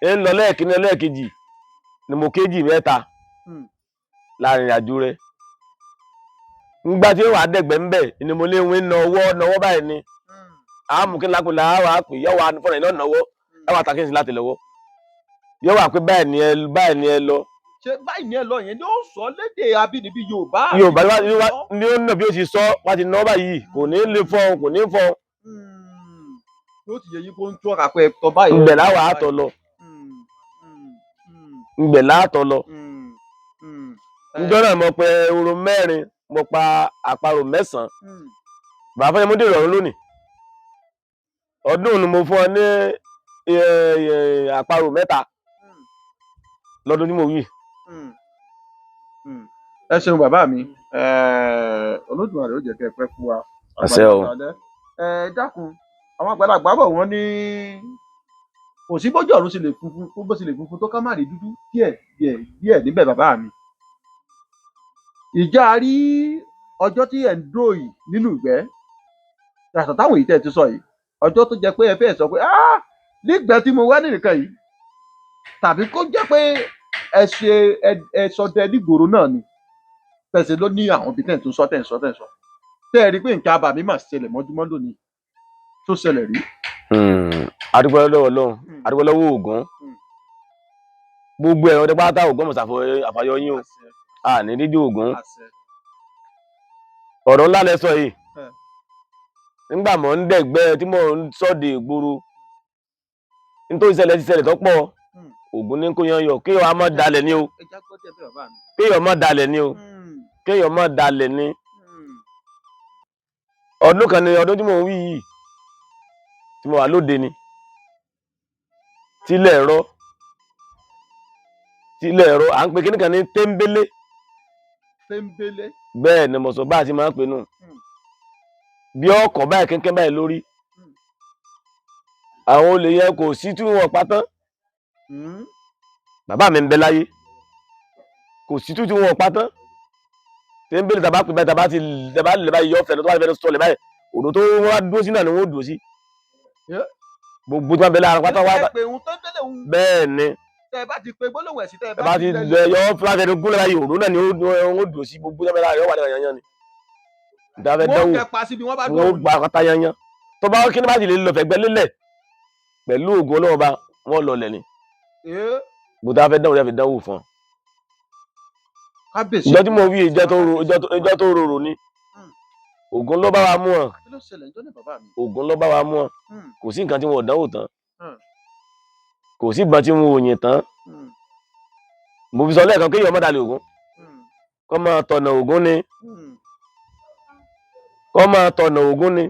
ẹ ń lọ lẹ́ẹ̀kínní lẹ́ẹ̀kejì ni mo kéjì mẹ́ta láàrin ìrìnàjò rẹ̀ nígbà tí wàá dẹ̀gbẹ́ ń bẹ̀ ni mo lé wọn náwó báyìí ni àmú kí lápẹ̀lá wàá pè yọ wà fúnra iná náwó ẹ wà tàkíyèsí láti lọ́wọ́ yóò wà pé báyìí ni ẹ lọ. ṣé báyìí ni ẹ lọ yẹn ni ó sọ lédè abínibí Yorùbá. Yorùbá ni ó nà bí ó ti sọ wá ti ná báyìí kò ní lè fọhùn kò ní fọhùn. yóò ti yẹ yín kó ń tún ọkà pé ẹ̀tọ́ báyìí. ńbẹ̀ láwà àtọ̀ lọ. ńbẹ̀ láàtọ̀ lọ. njọ́ náà mo pe ehoro 4 mo pa àparò 9. bàbá fẹ́ mo dé ìrọ̀rùn lónìí. ọdún ni mo fún ọ ní àparò 3 lọ́dún tí mo wí. ẹ ṣeun bàbá mi Olódùmarè ó jẹ́ kẹ́ ẹ pẹ́ fún wa. àṣẹ o. dákun àwọn àgbàlagbà bọ̀ wọ́n ní kò sí bójú ọ̀run sì lè funfun bó sì lè funfun tó ká má rí dúdú díẹ̀ níbẹ̀ bàbá mi. ìjà rí ọjọ́ tí ẹ̀ ń dúró yìí nínú ìgbẹ́ yàtọ̀ táwọn èyí tẹ́ ẹ ti sọ yìí ọjọ́ tó jẹ́ pé ẹ fẹ́ sọ pé nígbà tí mo wá nìkan yìí tàbí kó jẹ́ pé ẹ sọdẹ nígboro náà ni pẹ̀sẹ̀ ló ní àwọn ibi tẹ́ ẹ̀ tún sọ tẹ́ ẹ rí pé nǹkan abàmì mà ṣẹlẹ̀ mọ́júmọ́ lónìí tó ṣẹlẹ̀ rí. adúgbò lọ́wọ́ Ọlọ́run adúgbò lọ́wọ́ Ògún gbogbo ẹ̀rọ ọdẹ pátá Ògún mọ̀ àfàyọ yín o ní dídí Ògún ọ̀rọ̀ ńlá lẹ sọ yìí nígbà mọ̀ ń dẹ̀gbẹ́ tí mò ń sọ́ọ̀dì ìgboro nítorí ṣẹlẹ̀ ti ṣẹlẹ̀ tó pọ̀ Ògún ní kó yan yọ kéèyàn má dalẹ̀ ni o kéèyàn má dalẹ̀ ni o kéèyàn má dalẹ̀ ni ọdún kan ni ọdún tí mò ń wí yìí tí mo wà lóde ni tílẹ̀ ẹ̀rọ à ń pe kíní kan ní téńbélé bẹ́ẹ̀ ni mo sọ bá a ti máa ń pè nù bí ọkọ̀ báyìí kínkín báyìí lórí àwọn olè yẹn kò sí tí wọn pa tán bàbá mi ń bẹ láyé kò sí tí wọn pa tán téńbélé tàbá pè báyìí tàbá lè báyìí yọ ọ̀fẹ́ tó bá fẹ́ sọ̀lẹ̀ báyìí òdò tó wá dúró sí náà ni wọ́n dúró sí gbogbo tí wọ́n bẹ lára pátá wá bẹ́ẹ̀ ni tẹ́ bá ti pe gbólóhùn ẹ̀sìn tẹ́ bá ti lẹ yọ fúláṣẹ ní gúnlẹ̀ báyìí òdò náà ni wọ́n dúró sí gbogbo tí wọ́n bẹ lára yọ wà ní yanyan ni ìdáfẹ́ dánwò wọ́n gba akọ́tà yanyan tó bá kí ni bá ti lè lọ fẹ̀gbẹ́ lélẹ̀ pẹ̀lú ògùn ọlọ́wọ́ bá wọ́n lọ lẹ̀ ni gbogbo tí wọ́n fẹ́ dánwò rẹ̀ fi dánwò fún ọ. ìjọ tí mo wí ìjọ tó rorò ni Ògún ló bá wa mú wọn Ògún ló bá wa mú wọn kò sí nǹkan tí wọn ò dánwò tán kò sí ìbọn tí wọn ò yìn tán mo fi sọ lẹ́ẹ̀kan kéèyàn má dalẹ̀ Ògún kó máa tọ̀nà Ògún ni kó máa tọ̀nà Ògún ni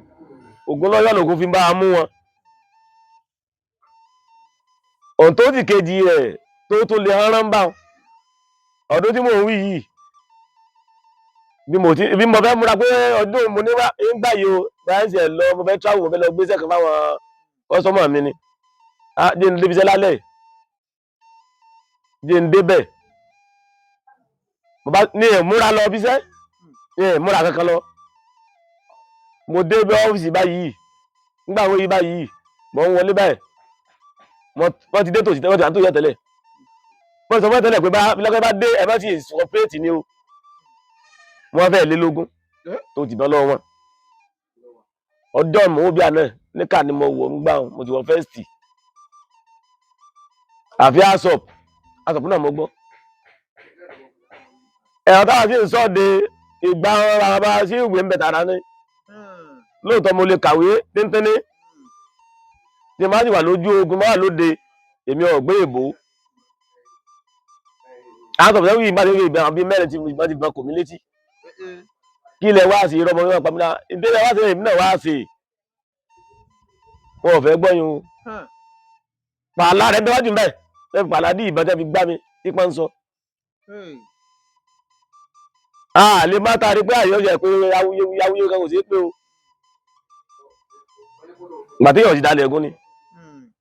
Ògún lọ́yọ́ lògún fi bá wa mú wọn ohun tó ti kejì rẹ̀ tó tún lè rán bá ọdún tí mò ń wí yìí bí mo fẹ́ múra pé ọdún mo ní wá ń gbà yìí o báyìí ẹ̀ lọ mo fẹ́ travel mo fẹ́ lọ gbé sẹ́kàn fáwọn kọ́sọ́mọ̀ mi ni jẹ́ ń débi iṣẹ́ lálẹ́ jẹ́ ń débẹ̀ mo bá ní ìmúra lọ bí iṣẹ́ ní ìmúra kankan lọ mo dé bí ọ́fíìsì báyìí nígbà wo yí báyìí mo ń wọlé báyìí wọ́n ti dé tòsí wọ́n ti à ń tó yẹ tẹ́lẹ̀ wọ́n sọ fún ẹ tẹ́lẹ̀ pé lọ́kọ́ bá dé ẹ má ti sọ péètì ni o wọ́n fẹ́ lé lógún tó ti bọ́ lọ́wọ́ wọn ọjọ́ mọ̀ ó bí àná níkà ni mo wọ̀ ń gbà mo ti wọ fẹ́ẹ̀sì àfi asọ̀p náà mo gbọ́ ẹ̀rọ táwọn sì ń sọ de ìgbà ọ̀rọ̀ bá sí ìwé ń bẹ̀ tààrà ní lóòótọ́ mo lè kàwé téńténé tí má sì wà lójú ogun má wà lóde èmi ọ̀gbẹ́ èbó asọ̀p sẹ́wọ́n yìí bá ti rí ìgbà bíi mẹ́rin tí mo ti gbọ́n kò mí létí kí ilẹ̀ wá sí irọ́ ọmọ yóò pàmìlà ìdílé wá sí èmi náà wá sí wọn ò fẹ́ gbọ́yìn o pààlà rẹ̀ bẹ́wájú mbẹ́ ẹ pààlà dí ìbọn tẹ́ fi gbá mi ipa ń sọ. lè má taari pé àyè ọjà pé yáwúyé kan kò sí pé o ìgbà tí yóò ti dalẹ̀ ẹ̀gún ni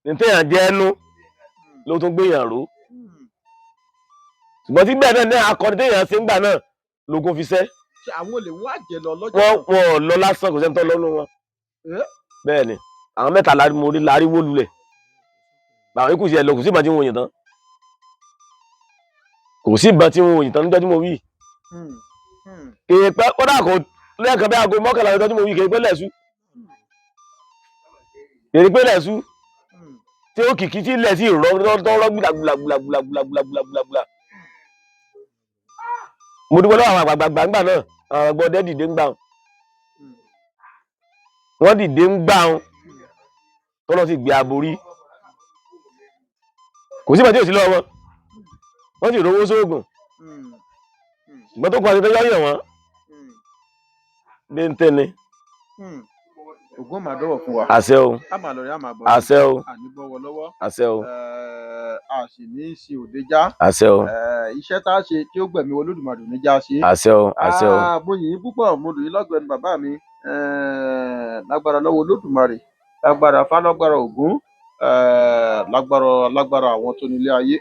ní téèyàn jẹ́ ẹnu ló tún gbéyàn ró ṣùgbọ́n tí bẹ́ẹ̀ náà akọni téèyàn ṣe ń gbà náà lógún fi ṣẹ́. àwọn olè wọ́n àjẹ́ lọ lọ́jọ́ wọn lọ lásán kò sẹ́ni tó lọ́nu wọn bẹ́ẹ̀ ni àwọn mẹ́ta mo rí láríwó lulẹ̀ àwọn ikú sí ẹ̀ lọ kò sí ìbọn tí wọn yìn tán kò sí ìbọn tí wọn yìn tán níjọ́ tí mo wí kéèpẹ́ kódà kò lẹ́ẹ̀kan bí aago mọ́kànlá níjọ́ tí mo wí kéèpẹ́ lẹ̀sú tí ó kìkì tí ilẹ̀ sí ìrọ́ tọ́rọ́ gbìlàgbìlàgbìlàgbìlàgbìlàgbìlàgbìlà. Mo dúpẹ́ lọ́wọ́ àwọn àgbààgbà ńgbà náà, àwọn ọgbọ́dẹ dìde ń gbà wọ́n dìde ń gbà tọ́lọ́ sì gbé aborí. Kò sí ìbàjẹ́ òsì lọ́wọ́ wọ́n sì rówó sóògùn. Ṣùgbọ́n tó kọ́ àti tẹ́jọ́ yẹ̀ wọ́n dé ń tẹ́ni. Ògún máa dọ́wọ̀ fún wa. Àṣẹ o. A máa lọ rí a máa bọ̀. Àṣẹ o. Àníbọ̀wọ̀ lọ́wọ́. Àṣẹ o. A sì ní í ṣe òde já. Àṣẹ o. Iṣẹ́ tá a ṣe tí ó gbẹ̀mí Olódùmarè ní já ṣe. Àṣẹ o. Àṣẹ o. Mo yìn ín púpọ̀, mo lù yín lọ́gbẹ̀ẹ́nu bàbá mi. Lágbára lọ́wọ́ Olódùmarè, lágbára Ifá, lágbára Ògún, lágbára àwọn tó nílé ayé,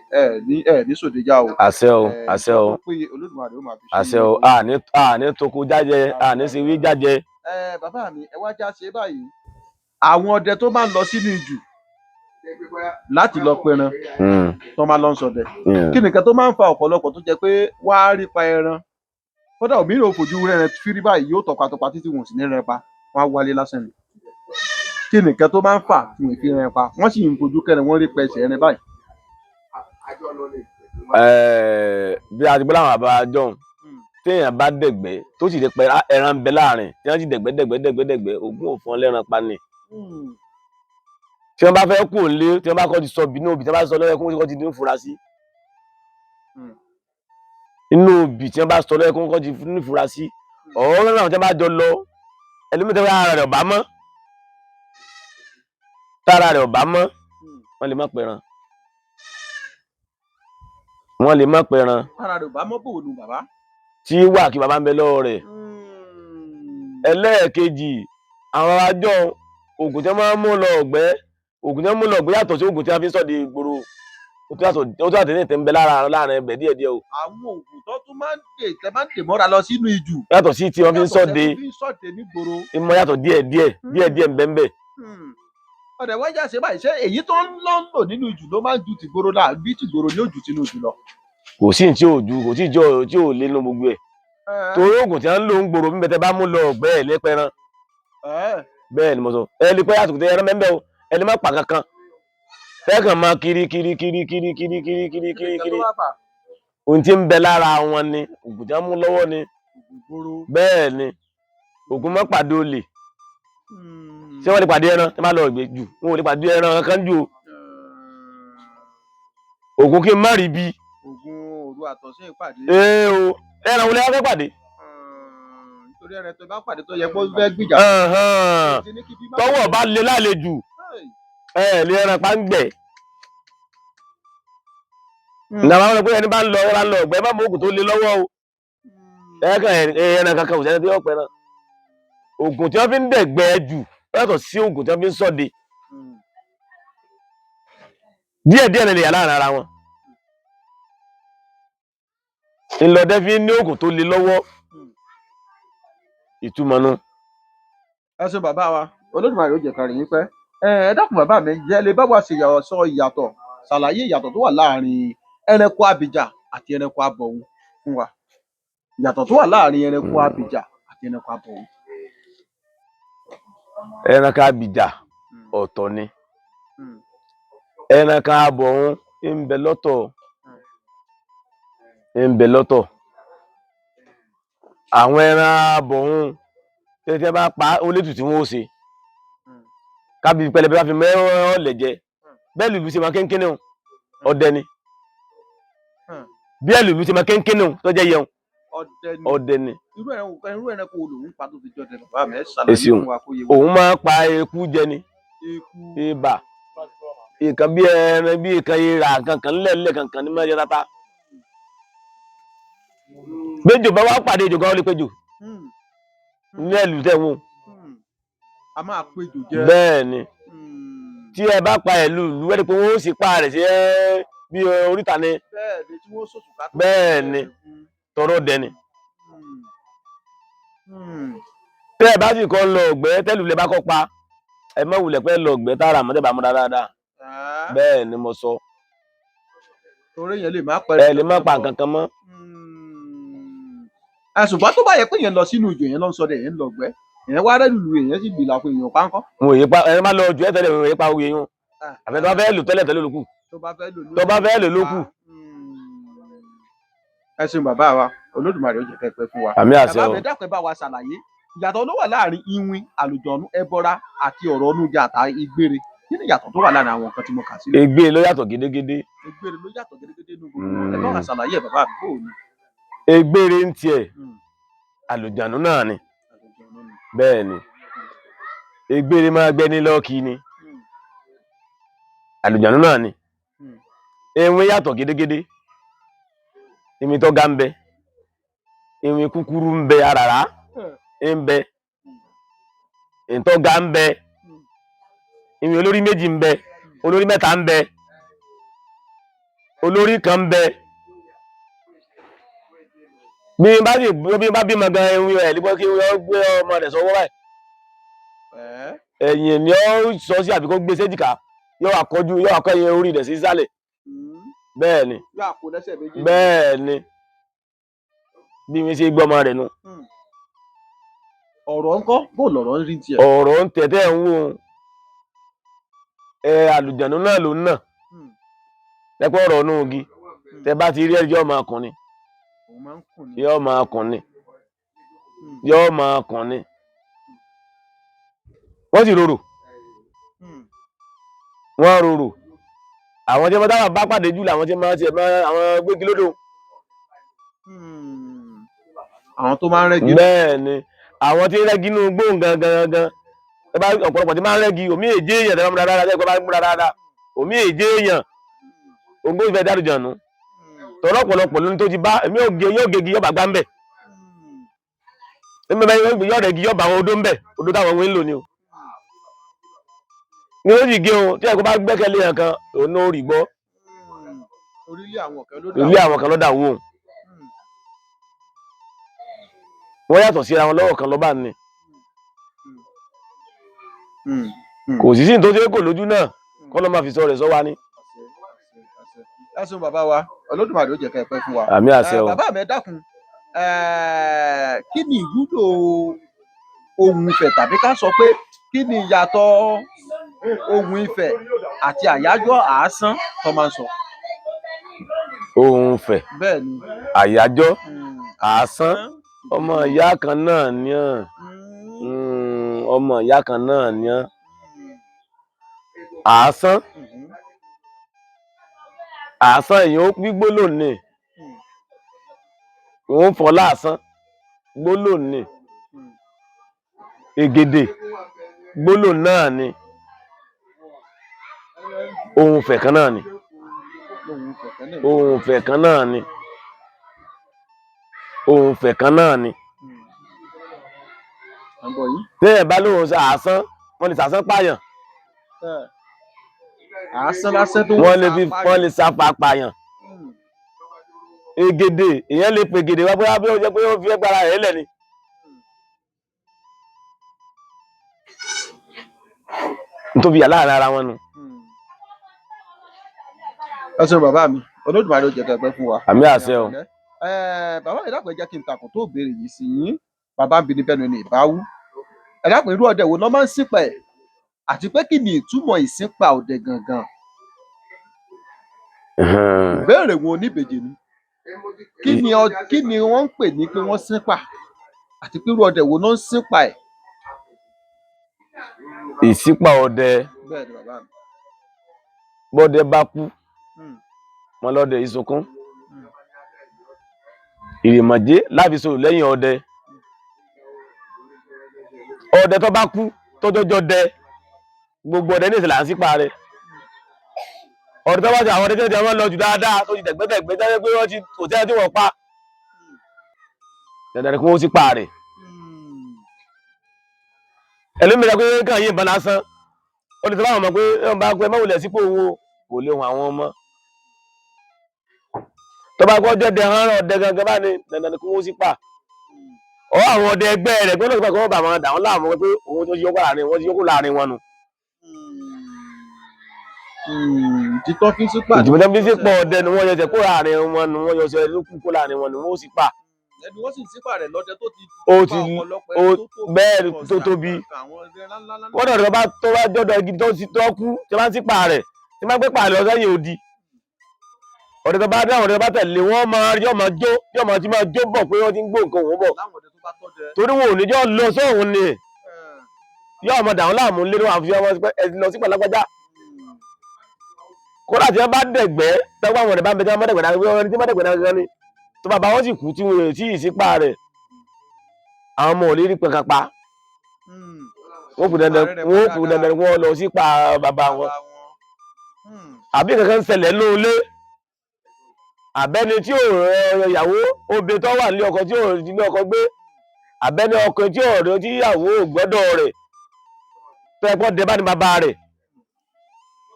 ní sòde já o. Àṣẹ o. Àṣẹ o. Olódùmarè ó máa fi ṣe. Àṣẹ o. Àní toko jájẹ, àní sì wí jájẹ. Bàbá mi, ẹ wá já ṣe báyìí. Àwọn ọdẹ tó máa ń lọ sínú ijù láti lọ pẹran tó máa lọ ń ṣọdẹ, kí nìkan tó máa ń fa ọ̀pọ̀lọpọ̀ tó jẹ́ pé wá rí pa ẹran, kódà òmíràn ò fojú rẹ̀ fírí báyìí yóò tọpatọpa títí wọn ò sì ní rẹ̀ pa, wọn á wálé lásán ni. Kí nìkan tó máa ń fà tí wọn fi rẹ̀ pa, wọ́n sì ń fojú kẹrin wọ́n rí pa ẹsẹ̀ rẹ̀ báyìí. Bí a ti gbọ́ láwọn àbá jọ̀hún, téèyàn bá dẹ̀gbẹ́ tó sì lè pẹ ẹran ń bẹ láàrin tí wọ́n sì dẹ̀gbẹ́ Ògún ò fún ọ lẹ́ran pa ni. Tí wọ́n bá fẹ́ kú òǹlé, tí wọ́n bá kọ́ ti sọ bínú òbí, tí wọ́n bá sọ lọ́yẹ̀ kó ti ní ìfura sí. Inú òbí tí wọ́n bá sọ lọ́yẹ̀ kó ti ní ìfura sí. Ọ̀rọ̀ náà tí wọ́n bá jọ lọ ẹlòmíì tí ara rẹ̀ ọ̀bá mọ́, tára rẹ̀ ọ̀bá mọ́, wọ́n lè má pẹran. Wọ́n lè má pẹran. Ara rẹ̀ ọ̀bá mọ́ bò ní bàbá. Tí wà kí bàbá ń bẹ lọ́wọ́ rẹ̀. Ẹlẹ́ẹ̀kejì, àwọn àjọ ògùn tí wọ́n máa ń mú lọ ọ̀gbẹ́, ògùn tí wọ́n mú lọ ọ̀gbẹ́ yàtọ̀ sí ògùn tí wọ́n fi ń sọ̀dí ìgboro. Ó tó yàtọ̀ ní ìtẹ̀ ń bẹ láàrin ẹbẹ̀ díẹ̀díẹ̀ o. Àwọn ògùn tó tún máa ń dè mọ́ra lọ sínú ijù. Yàtọ̀ sí tí wọ́n fi ń sọ̀dé. Ìmọ̀ yàtọ̀ díẹ̀díẹ̀ ń bẹ ń bẹ. Ọ̀dẹ̀ wọ́n jà ṣe báyìí, ṣé èyí tó ń lọ nínú ijù ló máa ń ju tìgboro náà bí tìgboro ní òjù sínú ijù lọ? Kò sí tí ò ju, kò sí tí ò lé nínú gbogbo ẹ̀. Torí ògùn tí wọ́n ń lò ń gbòòrò bí tẹ́ bá mú lọ ọ̀gbẹ́ ẹ̀ lẹ́pẹ̀rán. Bẹ́ẹ̀ ni mo sọ. Ẹ lè pẹ́ yàtọ̀ tẹ ẹran mẹ́mbẹ́ o, ẹ lè má pa kankan. Fẹ́ẹ̀kàn máa kiri. Ohun tí ń bẹ lára wọn ni ògùn tí wọ́n mú lọ́wọ́ ni. Bẹ́ẹ̀ ni ògùn má pàdé olè. Ṣé wọ́n lè pàdé ẹran tí wọ́n bá lọ ìgbé jù? Wọn ò lè pàdé ẹran kankan jù o. Ògùn kí n má rí bí. Ògùn òru àtọ̀sí ìpàdé. O ẹran wo lè wá fẹ́ pàdé? Nítorí ẹran tó bá pàdé tó yẹ kó fẹ́ gbìjà. Tọ́wọ́ bá lè lálejò lè ẹran pa ń gbẹ̀. Ìjàmbá wọn pé ẹni bá ń lọ ọ̀gbẹ́ má mú ògùn tó lé lọ́wọ́ o. Ẹran kankan kò sẹ́ni tí yóò pẹran. Ògùn tí wọ́n fi ń dẹ̀gbẹ́ jù yàtọ̀ sí ògùn tí wọ́n fi ń ṣọdẹ. Díẹ̀díẹ̀ lè yà láàrin ara wọn. Ìlọdẹ fi ń ní ògùn tó lé lọ́wọ́. Ìtumọ̀ nu. Ẹ ṣé bàbá wa, Olódùmarè ó jẹ́ ká rí yín pẹ́. Ẹ dákun bàbá mi, jẹ́ lè bá wa sọ ìyàtọ̀, ṣàlàyé ìyàtọ̀ tó wà láàrin ẹranko abìjà àti ẹranko abọ̀hún fún wa. Ìyàtọ̀ tó wà láàrin ẹranko abìjà àti ẹranko abọ̀hún. Ẹranko abìjà ọ̀tọ̀ ni. Ẹranko abọ̀hún ń bẹ lọ́tọ̀. Àwọn ẹran abọ̀hún tẹ́tẹ́ bá pa ó létù tí wọ́n ó ṣe. Kábí pẹlẹbẹ bá fi mẹ́rán ọ̀lẹ̀ jẹ. Bẹ́ẹ̀ lùlù ṣe máa kéńkéné o, ọdẹ ni. Bí ẹlùlù ṣe máa kéńkéné o tó jẹ́ yẹun, ọdẹ ni. Irú ẹranko wo lòun pa tó fi jọ dẹnu bàbá mi? Ẹ ṣàlàyé fún wa kó yé wa. Òun máa pa eku jẹ ni. Ibà. Nǹkan bí ẹran bí nǹkan ìrà kankan ńlẹ̀ kankan ní mẹ́jọ tata. Béjò bá wá pàdé ejò gan ó lè péjò. Ní ẹlù tẹ̀wọ̀n. A máa péjò jẹ. Bẹ́ẹ̀ ni. Tí ẹ bá pa ẹ̀lú ìlú ẹni pé wọ́n ó sì pa rẹ̀ sí bí oríta ni. Bẹ́ẹ̀ ni tí wọ́n sòsù ká tó. Bẹ́ẹ̀ ni tọrọ dẹ ni. Tẹ́ ẹ bá sì kọ́ lọ ọ̀gbẹ́ tẹ́lù lẹ bá kọ́ pa ẹ má wulẹ̀ pẹ́ lọ ọ̀gbẹ́ tààrà mọ́tẹ́ bá mú dáadáa. Bẹ́ẹ̀ ni mo sọ. Torí yẹn lè má pẹ́. Ẹ lè má pa nǹkan kan mọ́. Ṣùgbọ́n tó bá yẹ pé yẹn lọ sínú ìjò yẹn lọ ń sọdẹ yẹn ń lọ ọ̀gbẹ́. Ìyẹn wá rẹ́lùlù èèyàn sì gbìlà fún èèyàn pánkọ́. Wọ́n yé pa ẹni má lọ jù ẹ́ tẹ́lẹ̀ wọ́n yé pa oyè yún. àfẹ́ tó bá fẹ́ lò tẹ́lẹ̀ lókù tó bá fẹ́ lò tó bá fẹ́ lò lókù. ẹ ṣeun bàbá wa Olódùmarè ó jẹ́ kẹ́ pẹ́ fún wa. àmì àṣẹ bàbá o. mi dákun ẹ bá wa ṣàlàyé ìyàtọ̀ ló wà láàrin iwin àlùjọ̀nú ẹbọra àti ọ̀rọ̀ ọ̀nùjà àtà ìgbére kí ni ìyàtọ̀ tó wà láàrin àwọn nǹkan tí mo kà sí. ègbé ló yàtọ̀ gédégédé. ìgbére ló yàtọ̀ gédégédé nínú gbogbo ẹ bá wa ṣàlàyé ẹ bàbá mi bò ní. ègbére ń tiẹ̀ àlùjọ̀nú náà ni bẹ́ẹ̀ ni ègbére máa gbẹ́ni lọ́ọ̀kì ni àlùjọ̀nú náà ni ewin yàtọ̀ gédégédé ìwìn tó ga ń bẹ ìwìn kúkúrú ń bẹ àràrá ń bẹ ìtọ́ ga ń bẹ ìwìn olórí méjì ń bẹ olórí mẹ́ta ń bẹ olórí kan ń bẹ bí bá bímọ gan ìwìn ẹ̀ nígbà kí wọ́n gbé ọmọ rẹ̀ sọ́wọ́ báyìí ẹ̀yìn ni ó sọ sí àbíkó gbé séjìká yóò akọ́ ẹ̀yìn orí rẹ̀ sí sálẹ̀ bẹ́ẹ̀ ni bẹ́ẹ̀ ni bí mi ṣe gbọ́ ọmọ rẹ̀ nu. ọ̀rọ̀ ńkọ́ bó lọ̀rọ̀ ń rí tiẹ̀. ọ̀rọ̀ ń tẹ̀tẹ̀ ń wò àlùjọ̀nú náà ló ń nà lẹ́pẹ́ ọ̀rọ̀ ọ̀nù ògì tẹ bá ti rí ẹ yóò máa kùn ni yóò máa kùn ni yóò máa kùn ni wọ́n sì rorò wọ́n rorò àwọn tí wọ́n táwọn bá pàdé jù làwọn tí wọ́n ti àwọn gbégi lódò. àwọn tó máa ń rẹ́gi. bẹ́ẹ̀ ni àwọn tí ń rẹ́gi inú gbóhùn gangan ọ̀pọ̀lọpọ̀ tí máa ń rẹ́gi omi èjé èèyàn tẹ́lẹ̀ múra dáadáa tẹ́lẹ̀ bá múra dáadáa omi èjé èèyàn ògbó ìfẹ́ dárújànú tọ́lọ́ ọ̀pọ̀lọpọ̀ lóní tó ti bá èmi yóò gegi yọba gbá ń bẹ̀ yóò rẹ́gi yọba àwọn odó ń bẹ̀ odó táwọn ohun ń lò ní o ní ó sì gé o tí ẹ̀kọ́ bá gbẹ́kẹ̀lé yẹn kan òun ó rí gbọ́ ilé àwọn kan lọ́dà wò wọ́n yàtọ̀ síra wọn lọ́wọ́ kan lọ́ba ni kò sí sí tó ṣe kò lójú náà kọ́ ló máa fi sọ rẹ̀ sọ wa ni. ẹ ṣeun bàbá wa Olódùmarè ó jẹ́ kẹ́ ẹ pẹ́ fún wa. àmì àṣẹ o. bàbá mi dákun kí ni ìwúlò ohun Ifẹ̀ tàbí ká sọ pé kí ni ìyàtọ̀ ohun Ifẹ̀ àti àyájọ́ àásán tó máa ń sọ. ohun Ifẹ̀ àyájọ́ àásán ọmọ ìyá kan náà ni ọmọ ìyá kan náà ni àásán èèyàn ó gbígbó lónìí òun fọ láàsán gbólò ní ègèdè gbólò náà ni ohun Ifẹ̀ kan náà ni ohun Ifẹ̀ kan náà ni ohun Ifẹ̀ kan náà ni tẹ́ẹ̀ bá lóhùn sí àásán wọ́n lè sàásán pààyàn wọ́n lè sáfà pààyàn ègèdè èèyàn lè pe ègèdè wá bóyá bí ó jẹ́ pé ó fi ẹgbàra rẹ̀ lẹ̀ ni nítorí yà láàrin ara wọn nu. ẹ ṣeun bàbá mi Olódùmarè ó jẹ́ kẹ́ ẹ pẹ́ fún wa. àmì àṣẹ o. bàbá mi dákun ẹ jẹ́ kí n takùn tó béèrè yìí sí yín bàbá ń bini bẹ́nu ni ìbáwú ẹ dákun irú ọdẹ wo ló máa ń sípa ẹ̀ àti pé kí ni ìtumọ̀ ìsínpa ọdẹ gangan. ìbéèrè wo oníbejì ni kí ni wọ́n ń pè ní pé wọ́n sínpa àti pé irú ọdẹ wo ló ń sínpa ẹ̀. ìsínpa ọdẹ bọ́dẹ bá kú wọn lọ́dẹ ìsunkún ìrìmọ̀jé láfi sọ̀rọ̀ lẹ́yìn ọdẹ tó bá kú tọ́jọ́jọ́ dẹ gbogbo ọdẹ ní ìsìlẹ̀ à ń sípa rẹ̀ ọdẹ tó bá ti àwọn ọdẹ tí wọ́n lọ jù dáadáa tó ti tẹ̀gbẹ́tẹ̀gbẹ́ tẹ́lẹ̀ pé wọ́n ti kò tẹ́lẹ̀ tí wọ́n pa dandan kí wọ́n sípa rẹ̀ ẹlòmíràn pé kàn yín ìbọn lásán ó lè sọ fáwọn ọmọ pé ẹ bá pẹ́ mọ́wùlẹ̀ sípò owó kò lè hùn àwọn ọmọ tó bá gbọ́ jẹ́dẹ̀ hàn ọdẹ gangan bá ní dandan kí wọ́n sípa àwọn ọdẹ ẹgbẹ́ rẹ̀ gbọ́dọ̀ pé kí wọ́n bá wọn dà wọ́n láàmú pé òun tó yọkọ̀ láàrin wọn ti yọkọ̀ láàrin wọn nù. ìtìtọ́ fi sípà ọdẹ ni wọ́n yọsẹ̀ kó láàrin wọn nù wọ́n yọsẹ̀ lókùn kó láàrin wọn nù wọ́n sì pa ẹni wọ́n sì ń sípà rẹ̀ lọ́dẹ tó ti ó pa ti ọ̀pọ̀lọpọ̀ ó ẹni tó tóbi bẹ́ẹ̀ tó ọ̀sìn tóbi àwọn ẹgbẹ́ ńláńlá. kódà tó bá jọ́dọ̀ igi tó kú tí wọ́n bá ń sípà rẹ̀ tí wọ́n bá gbé pààlọ́ sẹ́yìn odi ọ̀dẹ tó bá dáhùn ọ̀dẹ tó bá tẹ̀lé wọ́n yóò máa ti máa jó bọ̀ pé wọ́n ti ń gbó nǹkan òun bọ̀ torí wọn ò ní jọ lọ sóhun ni yóò máa dàwọn láàmú lérò àfi ọmọ ẹ lọ sí pàlápàjá kódà tí wọ́n bá dẹ̀gbẹ́ tẹ́gbà wọn rẹ̀ bá ń bẹ tí wọ́n bá dẹ̀gbẹ́ dáa ẹni tí wọ́n bá dẹ̀gbẹ́ dáa ni tó bàbá wọn sì kú tí wọn ò tí ì sípà rẹ̀ àwọn ọmọ ò lè rí pẹ̀ka pa wọ́n kù dandan wọ́n lọ sípà bàbá wọn àbí kankan ń ṣẹlẹ̀ lóòlé àbẹ́ni tí ò ìyàwó obì tó wà nílé ọkọ tí ò nílé ọkọ gbé àbẹ́ni ọkọ tí ò tí ìyàwó gbọ́dọ̀ rẹ̀ tó ẹ̀pọ̀ dẹ bá ní bàbá rẹ̀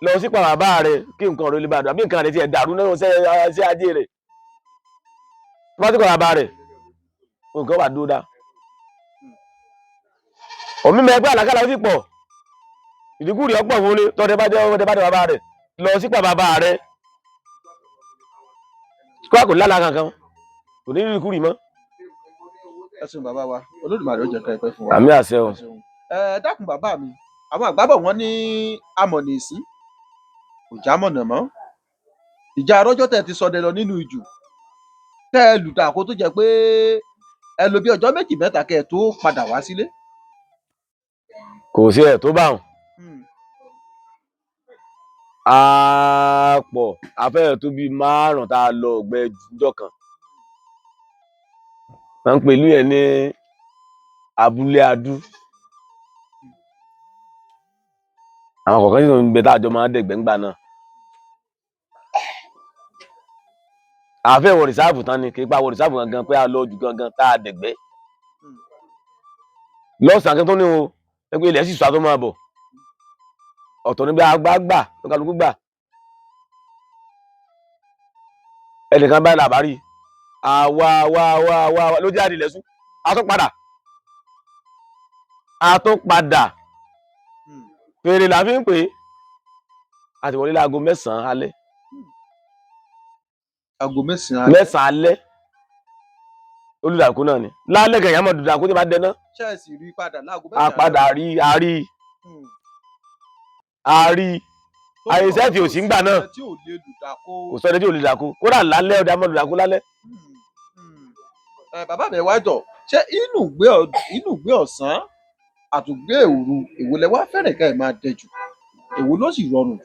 lọ sípà bàbá rẹ̀ kí nǹkan rẹ̀ lè bàdàn àbí nǹkan rẹ̀ ti ẹ̀ dàrú náà sí ajé rẹ̀ wọ́n sípà bàbá rẹ̀ nǹkan wà dúró dá òmí mẹ́gbẹ́ àlàkálà ó sì pọ̀ ìdíkù rẹ̀ ọ̀pọ̀ fún ni tọ́dẹ bá dé bàbá rẹ̀ lọ sípà bàbá rẹ̀ kó lálàá kankan kò ní rí kúrì mọ́. ẹ ṣeun bàbá wa Olódùmarè ó jẹ́ ká ẹ pẹ́ fún wa. àmì àṣẹ o. ẹ dákun bàbá mi àwọn àgbàbọ̀ wọn ní amọ̀nì ìsín kò já mọ̀nà mọ́ ìjà arọ́jọ́ tẹ̀ ti sọdẹ lọ nínú ìjù tẹ́ ẹ lùtà kó tó jẹ́ pé ẹ lò bí ọjọ́ méjì mẹ́ta kẹ́ ẹ tó padà wá sílé. kò sí ẹ̀ tó bá wọn. a pọ̀ afẹ́rẹ́ tó bíi márùn-ún tá a lọ ọ̀gbẹ́ ìjọ kan wọ́n ń pè ìlú yẹn ní abúlé adú àwọn kọ̀ọ̀kan sì ń bẹ táàjọ máa ń dẹ̀gbẹ́ ńgbà náà àfẹ́ wọ rìsáàfù tán ni kì í pa wọ rìsáàfù gangan pé a lọ jù gangan tá a dẹ̀gbẹ́ lọ́sàn-án kí tó ní o ẹgbẹ́ ilẹ̀ sì sọ àtọ́ máa bọ̀ ọ̀tọ̀ níbi àgbàgbà tó kálukú gbà ẹnìkan báyìí làbárí àwa ló jẹ́ àdìlẹ̀ sún àtúnpadà fèrè là fi ń pè é àti wọlé láago 9 alẹ́. aago 9 alẹ́ olùdàkú náà ni lálẹ́ kẹ̀yìn àmọ́ dùdàkú tí bá dẹ náà. ṣẹ́ẹ̀sì rí padà láago 9. àpadà àárí àyèsẹ́ tí ò sí ń gbà náà kò sọ́dẹ̀ tí ò lè dàkú kódà lálẹ́ ọdẹ àmọ́ dùdàkú lálẹ́. bàbá mi wá jọ ṣé inú gbé ọ̀sán àtúgbé òru èwo lẹ wá fẹ́rẹ̀ ká ẹ̀ máa dẹ jù èwo ló sì rọrùn.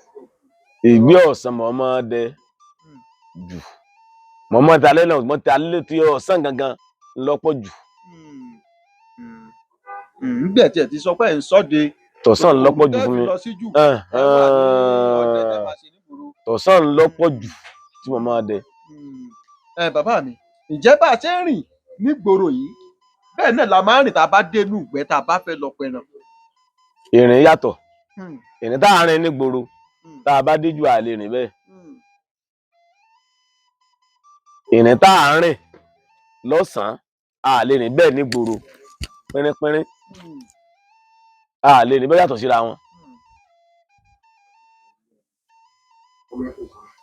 ìgbé ọ̀sán mọ̀ ọmọ dẹ jù mọ̀mọ́ ta lẹ́nà mọ̀ ta lé tí ọ̀sán gangan lọ́pọ̀ jù. nígbà tí ẹ ti sọ pé ẹ ń sọ́de tọ̀sán lọ́pọ̀ jù fún mi tọ̀sán lọ́pọ̀ jù tí mo máa dẹ. bàbá mi ǹjẹ́ bá a ṣe ń rìn nígboro yìí bẹ́ẹ̀ náà la máa ń rìn tá a bá dénú ìgbẹ́ tá a bá fẹ́ lọ pẹran. ìrìn yàtọ̀ ìrìn tá a rìn nígboro tá a bá dé jù àlè rìn bẹ́ẹ̀. ìrìn tá à ń rìn lọ́sàn-án a lè rìn bẹ́ẹ̀ nígboro pínrínpínrín a lè rìn bẹ́ẹ̀ yàtọ̀ síra wọn.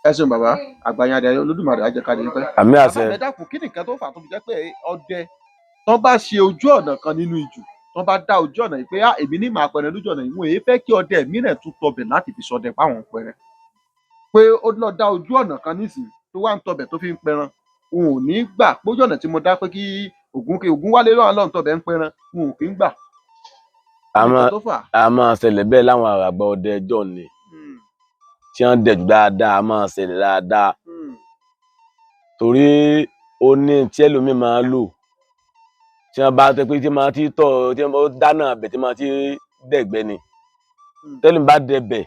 ẹ ṣeun bàbá àgbàyànjẹ Olódùmarè á jẹ́ ká lè pẹ́. àmì àṣẹ. bàbá mi dákun kí nìkan tó fà tó fi jẹ́ pé ọdẹ tán bá ṣe ojú ọ̀nà kan nínú ìjù tán bá dá ojú ọ̀nà yìí pé èmi ní màá pẹrẹ lójú ọ̀nà yìí wọn èyí fẹ́ kí ọdẹ mìíràn tún tọbẹ̀ láti fi ṣọdẹ páwọn pẹrẹ pé ó lọ dá ojú ọ̀nà kan nísìnyí tó wá ń tọbẹ̀ tó fi ń pẹran wọn ò ní gbà pójú ọ̀nà tí mo dá pé kí Ògún wálé lọ́wọ́ lọ́run tọbẹ̀ ń pẹran wọn ò kí ń gbà. a máa ṣẹlẹ̀ bẹ́ẹ̀ láwọn àràgbà ọdẹ ẹjọ́ ni tí wọ́n dẹ̀jú dáadáa a máa ṣẹlẹ̀ dáadáa torí ó ní tí ẹlòmíì máa lò tí wọ́n bá tẹ pé tí máa ti tọ̀ tí wọ́n dáná abẹ tí máa ti dẹ̀gbẹ́ ni tẹ́lẹ̀ bá dẹbẹ̀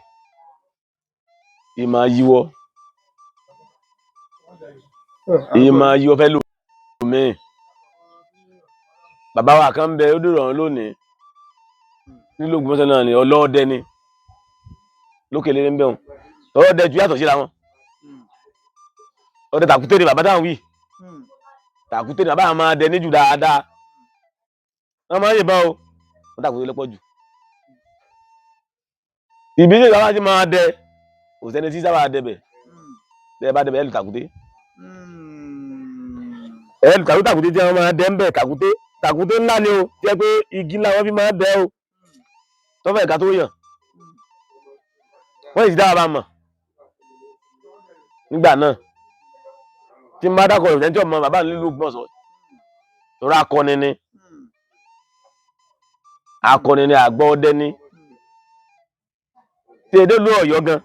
ìmọ̀ yíwọ́ fẹ́ lò mí bàbá wa kan bẹ ó dèrò ọ̀run lónìí nílò Ògbómọ̀ṣọ́ náà ni ọlọ́ọ̀dẹ ni lókè lé ní bẹ́ẹ̀ ọlọ́ọ̀dẹ ju yàtọ̀ síra wọn ọdẹ tàkúté ni bàbá táwọn wí tàkúté ni bàbá àwọn máa dẹ níjù dáadáa wọn máa ń yìnbọn o wọn tàkúté lọ́pọ̀ jù ìbílẹ̀ ìgbà ti máa dẹ kò sẹ́ni tí sábà dẹbẹ̀ bẹ́ẹ̀ bá dẹbẹ̀ ẹ̀ lù tàkúté tàkúté tí wọ́n máa dẹ ń bẹ̀ tàkúté ńlá ni o jẹ́ pé igi ńlá wọ́n fi máa dẹ o tọ́fẹ̀ ìka tó yàn wọ́n sì dára bá mọ̀ nígbà náà tí n bá dákọ̀ ìròyìn tí ọmọ bàbá mi nílùú Ògbómọ̀ṣọ́ torí akọni ni àgbọ̀ ọdẹ ni tí èdè ló Ọ̀yọ́ gan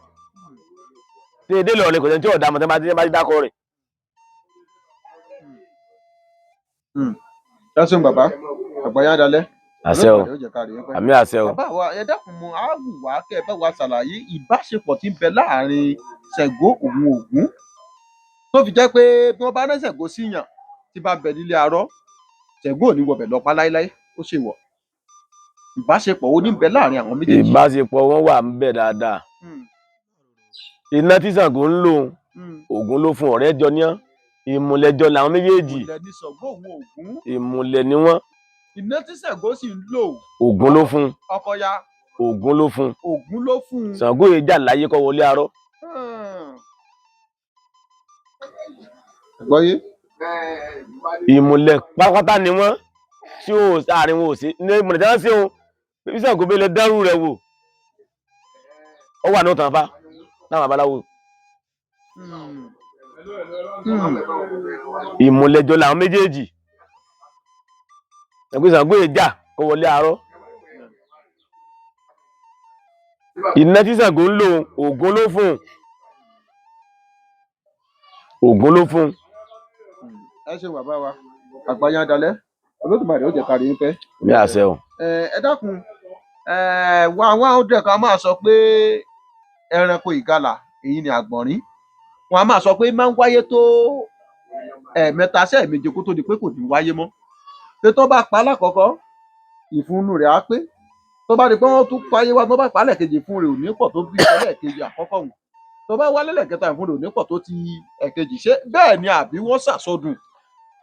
tí èdè lọ ní kò sẹ́ni tí ọ̀dà mọ̀ tí wọ́n bá dákọ̀ rẹ̀. Ẹ̀sùn bàbá àgbáyé adalẹ́. Àṣẹ o àmì àṣẹ o. Bàbá wa ẹ dákun mọ á wù wá kẹ́ ẹ bá wa ṣàlàyé ìbáṣepọ̀ tí ń bẹ láàrin Ṣàngó òun Ògún tó fi jẹ́ pé bí wọ́n bá rán Ṣàngó síyàn tí bá bẹ nílé arọ́ Ṣàngó ò ní wọbẹ̀ lọ pa láéláé ó ṣe wọ̀. Ìbáṣepọ̀ wo ní ń bẹ láàrin àwọn méjèèjì? Ìbáṣepọ̀ wọn wà ń bẹ dáadáa. Iná tí Ṣàngó ń lò Ògún ló fún ọ̀rẹ́ jọ níyàn ìmùlẹ̀jọ làwọn méjèèjì. Ìmùlẹ̀ ni Ṣàngó òun Ògún. Ìmùlẹ̀ ni wọ́n. Iná tí Ṣàngó sì ń lò. Ògún ló fún. Ọkọ ya. Ògún ló fún. Ògún ló fún. Ṣàngó yìí jà láyé kọ́ wọlé arọ́. Gbọ́yé. Ìmùlẹ̀ pátápátá ni wọ́n tí ó àárín wọn ò sí ní ìmùlẹ̀ tí wọ́n sí òun bí Ṣàngó bẹ́ẹ̀ lè dẹ́rù rẹ̀ wò ó wà ní òtàn fa láwọn babaláwo. Ìmùlẹ̀jọ làwọn méjèèjì ẹgbẹ́ Ṣàngó yìí jà kó wọlé arọ́. Iná tí Ṣàngó ń lò Ògún ló fún. Ògún ló fún. Ẹ ṣe bàbá wa àgbáyé adalẹ́ Olódùmarè ó jẹ́ ká rí pẹ́. Ní àṣẹ o. Ẹ dákun wá ó dẹ̀ ká máa sọ pé ẹranko ìgalà èyí ni àgbọ̀nrín wọn a máa sọ pé máa ń wáyé tó ẹ̀ẹ̀mẹta sí ẹ̀ẹ̀méje kó tó di pé kò ní wáyé mọ́ pé tó bá pa lákọ̀ọ́kọ́ ìfúnnu rẹ̀ á pé tó bá di pé wọ́n tún páyé wá tó bá pa lẹ́ẹ̀kejì ìfún rẹ̀ ò ní pọ̀ tó bí ẹlẹ́ẹ̀kejì àkọ́kọ́ wọn tó bá wá lẹ́lẹ́kẹta ìfún rẹ̀ ò ní pọ̀ tó ti ẹ̀kejì ṣé bẹ́ẹ̀ ni àbí wọ́n ṣàsọdùn.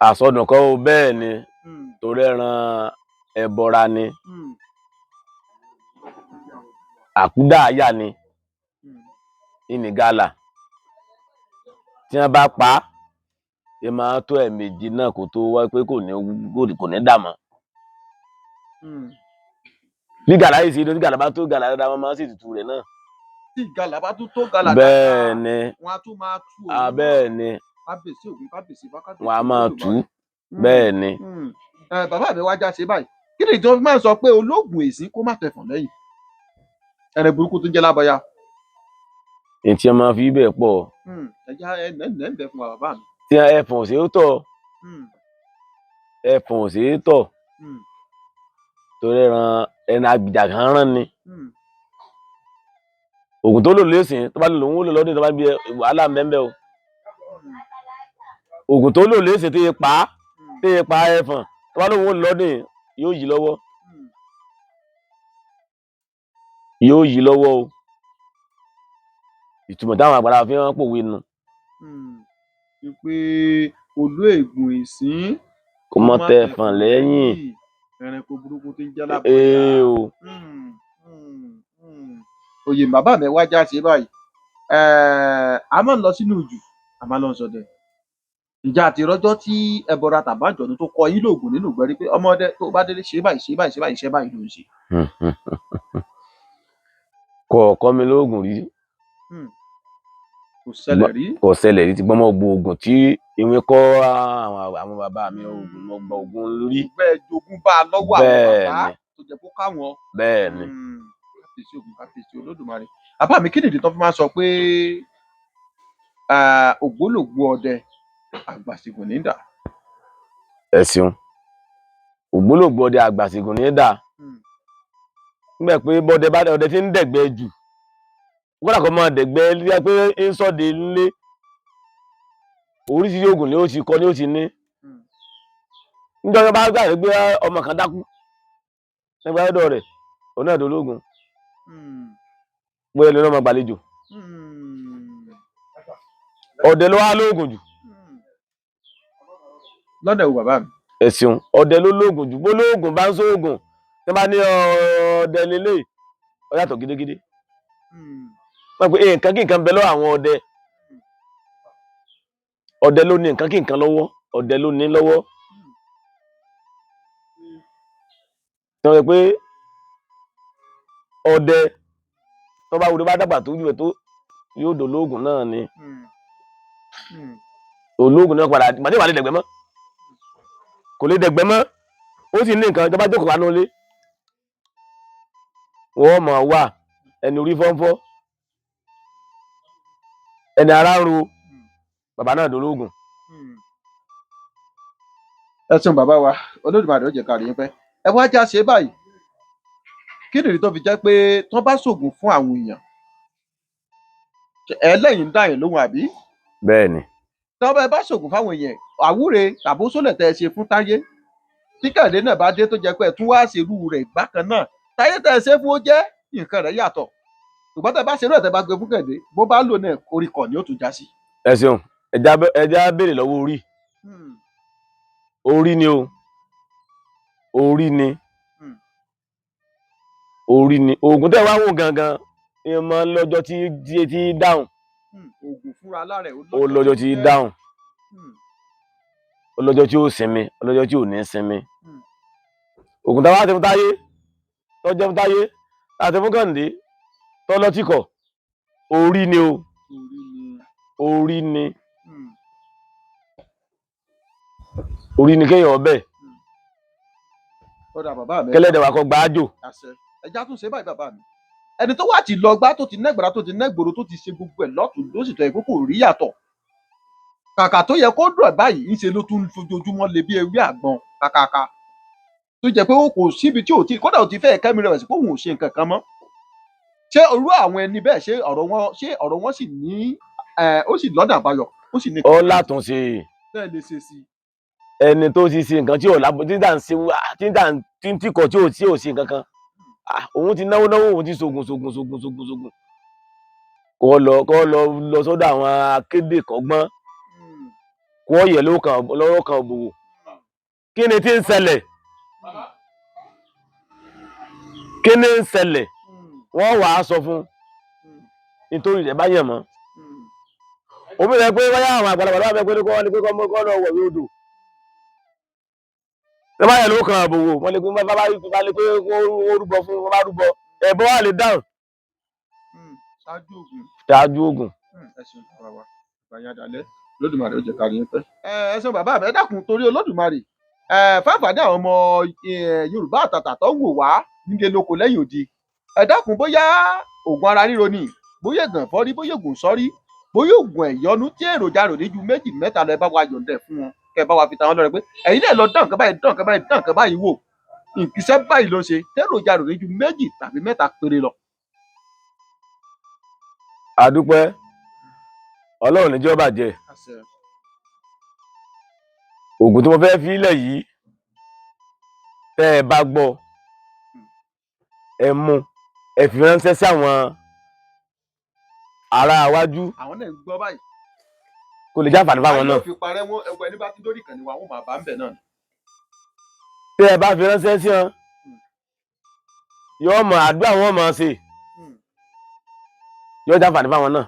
Àsọdùn kọ́ o bẹ́ẹ̀ ni torí ẹran ẹbọra ni àkúdàáyà ni ìnìgalà tí wọ́n bá pa á ẹ máa tó ẹ̀ẹ̀mejì náà kó tó wá pé kò ní dà mọ́. Bí gàlà yìí ṣe ní gàlà bá tó gàlà dáadáa wọn máa ń ṣètùtù rẹ̀ náà. Tí gàlà bá tún tó gàlà bẹ́ẹ̀ ni wọn á tún máa tú òun bẹ́ẹ̀ ni kábíyèsí Ògún kábíyèsí bá kábíyèsí wọn á máa tú bẹ́ẹ̀ ni. Bàbá mi wá já ṣe báyìí kí ni ìjọba máa ń sọ pé olóògùn èsì kó má tẹfọ̀n lẹ́yìn ẹrẹ burúkú tó jẹ́ lábọ́yá. Ètí ẹ máa fi bẹ́ẹ̀ pọ̀. Ẹja ẹ ń bẹ fún wa bàbá mi. Tí ẹfọ̀n ò sí tọ̀ ẹfọ̀n ò sí tọ̀ torí ẹran àgbìjà kan rán ni. Ògùn tó lò lẹ́sìn tó bá lò ń wúlò lọ́dún tó bá bí wàhálà mẹ́mbẹ́ o. Ògùn tó lò lẹ́sìn tó yẹ pa ẹfọ̀n tó bá lò ń wúlò lọ́dún yóò yí lọ́wọ́. Yóò yí lọ́wọ́ o. Ìtumọ̀ táwọn àgbàlagbà fi hàn pòwe nu. Pé olú ègùn ìsín kó mọ tẹfọ̀n lẹ́yìn. Ẹranko burúkú tí ń jẹ́ lábọ́yá. Oyè bàbá mi wá já ṣe báyìí a máa ń lọ sínú ìjù a máa ń lọ sọdẹ ìjà àti ìrọjọ́ tí ẹbọra tàbájọ̀nù tó kọ yín lóògùn nínú ìgbẹ́rí pé ọmọdé tó bá délé ṣe báyìí ṣe báyìí ṣe báyìí ṣe báyìí ló ń ṣe. Kọ̀ mi lóògùn rí. Kò ṣẹlẹ̀ rí. Kò ṣẹlẹ̀ rí ti gbọ́mọ̀ gbòògùn tí ìwé kọ́ àwọn bàbá mi ògùn mo gba ògùn lórí. Bẹ́ẹ̀ jogún bá a lọ́wọ́ àwọn bàbá tó jẹ́ kó káwọn. Bẹ́ẹ̀ ni. Kábíyèsí Ògún kábíyèsí Olódùmarè. Bàbá mi kí nìdí tó fi máa sọ pé ògbólógbòó ọdẹ àgbàsìgùn ní dà. Ẹ ṣeun ògbólógbòó ọdẹ àgbàsìgùn ní dà nígbà pé bọ́dẹ ọdẹ tí ń dẹ̀gbẹ́ jù kódà kó máa dẹ̀gbẹ́ lé pé ń sọ́de nílé oríṣiríṣi oògùn ni ó ti kọ́ ni ó ti ní. Níjọ́ tó bá gbà pé ọmọ kan dákú nígbà lọ́dọ̀ rẹ̀ òun náà dológun pé ẹni náà máa gbàlejò ọdẹ ló wá lóògùn jù. Lọ́dọ̀ wo bàbá mi. Ẹ ṣeun ọdẹ ló lóògùn jù bó lóògùn bá ń sóògùn tí wọ́n bá ní ọdẹ lélẹ̀ ó yàtọ̀ gidigidi. Wọ́n pe nǹkan kí nǹkan bẹ lọ́wọ́ àwọn ọdẹ ló ní nǹkan kí nǹkan lọ́wọ́ ọdẹ ló ní lọ́wọ́ tí wọ́n sọ pé ọdẹ tó bá wúlò bá dàgbà tó jù ẹ tó yóò dolóògùn náà ni olóògùn náà padà màdé wà lè dẹ̀gbẹ́ mọ́ kò lè dẹ̀gbẹ́ mọ́ ó sì ní nǹkan tó bá jókòó wánú ilé wọ́n mọ̀ wà ẹni orí fọ́nfọ́ ẹni ara ń ro bàbá náà dolóògùn. ẹ ṣeun bàbá wa Olódùmarè ó jẹ́ ká rí yín pẹ́ ẹ wá já ṣe báyìí kí nìdí tó fi jẹ́ pé tó bá ṣògùn fún àwọn èèyàn ẹlẹ́yìn ń dá yín lóhùn àbí. bẹ́ẹ̀ ni. tó bá ṣògùn fáwọn èèyàn àwúre tàbó sólẹ̀ tẹ́ ẹ ṣe fún Táyé tí Kẹ́hìndé náà bá dé tó jẹ́ pé ẹ tún wá ṣerú rẹ̀ bákan náà Táyé tẹ́ ẹ ṣe fún ó jẹ́ nǹkan rẹ̀ yàtọ̀ ṣùgbọ́n tẹ́ bá ṣerú ẹ̀ tẹ́ bá gbé fún Kẹ́hìndé bó bá lò náà orí kọ̀ ni ó tún já sí. ẹ ṣeun ẹja béèrè lọ́wọ́ orí orí ni o orí ni orí ni oògùn tẹ́ wá wò gangan ni mo lọ́jọ́ tí dáhùn oògùn fúnra lára ẹ̀ ó lọ́jọ́ tí dáhùn ó lọ́jọ́ tí ó sinmi ó lọ́jọ́ tí ò ní sinmi oògùn táwa ti fún Táyé tọ́jọ́ fún Táyé láti fún Kẹ́hìndé tọ́lọ́tìkọ̀ orí ni o orí ni orí ni kéèyàn ọbẹ̀ kẹlẹ́dẹ̀ wà kọ́ gbáàjò. ẹja tún ṣe báyìí bàbá mi ẹni tó wà tí lọ gbá tó ti nẹ́gbàrá tó ti nẹ́gbòrò tó ti ṣe gbogbo ẹ̀ lọ́tún ló sì tọ́ ẹ̀ kókò rí yàtọ̀ kàkà tó yẹ kó dùn ẹ̀ báyìí ń ṣe ló tún fojoojúmọ́ lé bí ewé àgbọn kàkàkà tó jẹ́ pé ó kò síbi tí ò tí kódà ò ti fẹ́ kẹ́mi rẹ̀ sí pé òun ò ṣe nǹkan kan mọ́ ṣé irú àwọn ẹni bẹ́ẹ̀ ṣé ọ̀rọ̀ wọn sì ní ó sì lọ́nà àbáyọ ó sì ní. ó látúnṣe bẹ́ẹ̀ lè ṣe sí. ẹni tó ti ṣe nǹkan tí ò lábọ tí dà ń ṣe tí ń tìkọ̀ tí ò ṣe nǹkan kan òun ti náwó òun ti ṣògùn kó lọ sọ́dọ̀ àwọn akéde kọ́gbọ́n kó yẹ lọ́wọ́ kan òbòwò kí ni tí ń ṣẹlẹ̀ kí ni ń ṣẹlẹ̀ wọ́n wà á sọ fún nítorí rẹ̀ bá yẹ̀ mọ́ omi rẹ̀ pé wáyà àwọn àgbàlagbà lọ́wọ́ bẹ́ẹ̀ pé kọ́ wọ́n ní pé kọ́ lọ wọ̀ yóò dò ẹ bá yẹ lọ́wọ́ kan òbòwò wọ́n lè pé bá lè pé wọ́n rúbọ fún wọn bá rúbọ ẹ̀bọ wà lè dáhùn ṣáájú ogun. ẹ̀sùn bàbá ìbáyádálẹ́ Olódùmarè ó jẹ́ ká rí yín pẹ́. ẹ̀sùn bàbá mi ẹ dákun torí Olódùmarè fáfàdé àwọn ọmọ Yorùbá àtàtà tó ń wò wá nílé lóko lẹ́yìn odi ẹ dákun bóyá oògùn ara ríro ni bóyá ègàn fọ́rí bóyá oògùn sọ́rí bóyá oògùn ẹ̀yọnú tí èròjà rò ní ju 2 mẹ́ta lọ ẹ bá wa yọ̀ǹda fún wọn kẹ bá wa fi ta wọn lọ́rẹ pé ẹ̀yin náà lọ dán nǹkan báyìí wò ìkíṣẹ́ báyìí ló ṣe tẹ́ròjà rò ní ju 2 tàbí 3 péré lọ. àdúpẹ́ Ọlọ́run níjọ́ bàjẹ́ oògùn tí mo fẹ́ fi ilẹ̀ yìí tẹ́ ẹ bá gbọ́ ẹ mú ẹ fi ránṣẹ́ sí àwọn ará iwájú àwọn náà ń gbọ́ báyìí kó lè jáfàní fáwọn náà. fi parẹ́ wọn ẹgbẹ́ ní bá ti dórí ìkànnì wa wọn máa bá ń bẹ̀ náà. tẹ́ ẹ bá fi ránṣẹ́ sí wọn yóò mọ àdúrà wọn mọ̀ ọ́ ṣe yóò jáfàní fáwọn náà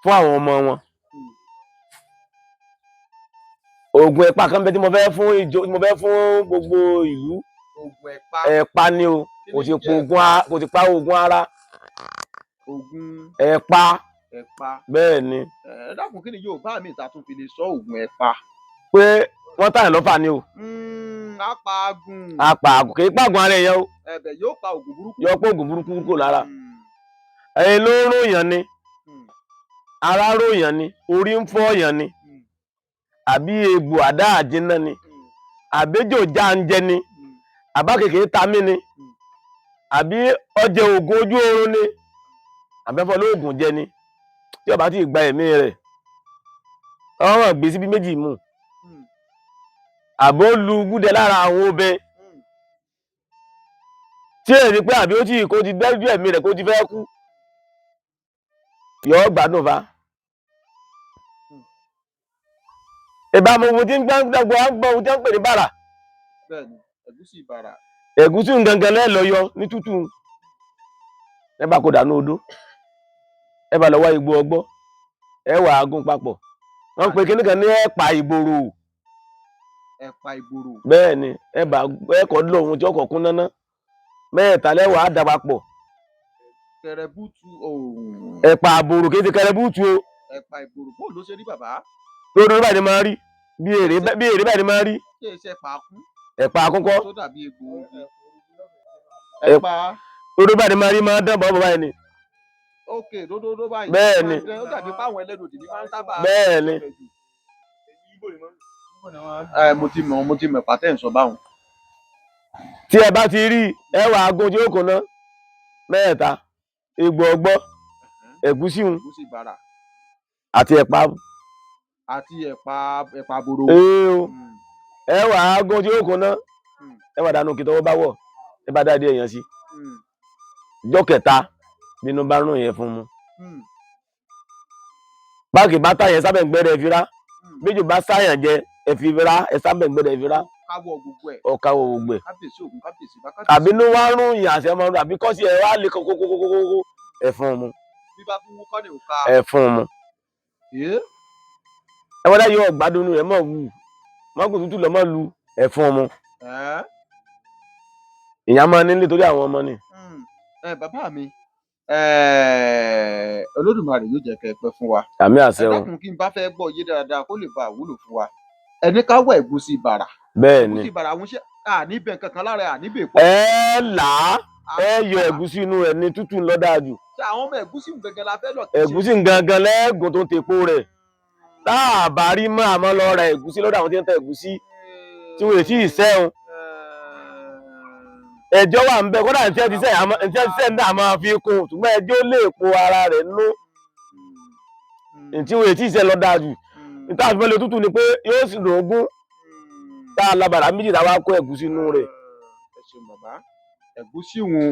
fún àwọn ọmọ wọn. oògùn ẹ̀pà kan bẹ tí mo fẹ́ fún gbogbo ìlú ẹ̀pà ni o kò ti pa oògùn ara ẹ̀pà bẹ́ẹ̀ ni. ẹ dákun kí ni yóò bá mi ìta tún fi lè sọ oògùn ẹ̀pà. pé wọ́n tàyàn lọ́fà ni o. apàgùn kì í pàgùn ara ẹ̀yẹ o. ẹ̀bẹ̀ yóò pa oògùn burúkú. yóò pa oògùn burúkú kò lára. ẹ̀yin ló ń ròyàn ni ara ròyàn ni orí ń fọ́yàn ni àbí egbò àdá àjínà ni àbẹ́jò jáǹjẹ ni àbá kékeré ta mí ni àbí ọjẹ oògùn ojú oorun ni àbẹ́fọ́ lóògùn jẹ ni tí ó bá ti gba ẹ̀mí rẹ̀ ọ̀ràn gbé síbí méjì mú àbó lu gúdẹ lára àwọn obìnrin tí èrí pé àbí ó tí kò ti dẹ́jú ẹ̀mí rẹ̀ kó ti fẹ́ kú yọ gbádùn fa. ìbámu ohun tí ń gbàgbọ́ ohun tí ń pè ní bàrà. bẹ́ẹ̀ni ẹ̀gúsí bàrà. ẹ̀gúsí gangan lẹ́ẹ̀ lọ yọ ní tútù ẹ bá kó dànù odó ẹ bá lọ wá igbó ọgbọ́ ẹ wà á gún papọ̀ wọ́n pe kíní kan ní ẹ̀pà ìbòrò ẹ̀pà ìgboro. bẹ́ẹ̀ ni ẹ̀kọ́ lò ohun tí ọkọ̀ kún náná mẹ́ẹ̀ta lẹ́wàá á dà papọ̀. Kẹrẹbútù ẹ̀pà àbòrò kì í ṣe kẹrẹbútù o. ẹ̀pà ìgboro bó ló ṣe rí bàbá. lórí báyìí ni máa rí bí èrè báyìí ni máa rí. ṣé iṣẹ́ ẹ̀pà kún. ẹ̀pà àkọ́kọ́. tó dàbí egbòogi. ẹ̀pà. lórí báyìí ni máa rí máa dán bọ́ báyìí ni. ok dódódó báyìí. bẹ́ẹ̀ ni. ó dàbí páwọn ẹlẹ́nu òdì ní máa ń sábà. bẹ́ẹ̀ ni. mo ti mọ̀ pàtẹ́ ń sọ báwọn. tí ẹ bá ti rí ẹwà agun tí ó kùnà mẹ́ẹ̀ta egbò ọgbọ́ ẹ̀gúsí hun àti ẹ̀pà bòrò. ẹwà agun tí ó kùnà ẹwà dànù kí tọwọ́ bá wọ̀ ẹ bá dáadé èèyàn sí ìjọ kẹta bínú bá rún yẹn fún mu báàkì bá táyẹn sábẹ̀ ń gbẹ́rẹ́ fi rá méjì bá sáyàn jẹ ẹ fi rá ẹ sábẹ̀ ń gbẹ́rẹ́ fi rá ọ̀káwọ̀ gbogbo ẹ̀ àbí inú wá rún ìyàn àṣẹ ọmọ àbí kọ́sí ẹ̀ wá lè kókókókókó ẹ̀fún mu ẹ̀fún mu ẹ wọ́n dá yọ ọ̀gbádùn rẹ̀ mọ̀ wù mọ́kùn tútù lọ́mọ́ lu ẹ̀fún mu ìyá máa ní nítorí àwọn ọmọ ni. Bàbá mi Olódùmarè yóò jẹ́ kẹ́ ẹ pẹ́ fún wa. àmì àṣẹ o. ẹ dákun kí n bá fẹ́ gbọ́ yé dáadáa kó lè bá àwúlò fún wa ẹni ká wọ ẹ̀gúsí bàrà. bẹ́ẹ̀ ni ẹ̀gúsí bàrà àwọn iṣẹ́ àníbẹ̀ kankan lára àníbẹ̀ pọ̀. ẹ là á yọ ẹ̀gúsí inú rẹ̀ ní tútù ńlọ dáa jù. ṣé àwọn ọmọ ẹ̀gúsí gangan la fẹ́ lọ. ẹ̀gúsí gangan lẹ́ẹ̀gùn tó ń tepo rẹ̀ tá a bá rí mọ́ àmọ́ lọ ra ẹ̀gúsí lọ́dọ̀ àwọn tí ń ta ẹ̀gúsí tí wọ́n èsì ìṣẹ́hun. ẹjọ́ wà ń bẹ kódà ní tí ẹ ti sẹ́ ń dà máa fi kún ṣùgbọ́n ẹjọ́ lè po ara rẹ̀ nú tí wọ́n èsì ìṣẹ́ lọ dáa jù. níta àfihàn lè tútù ni pé yóò sì rògún tá a labàrá méjì tá a wá kó ẹ̀gúsí inú rẹ̀. ẹ ṣeun bàbá ẹ̀gúsí wọn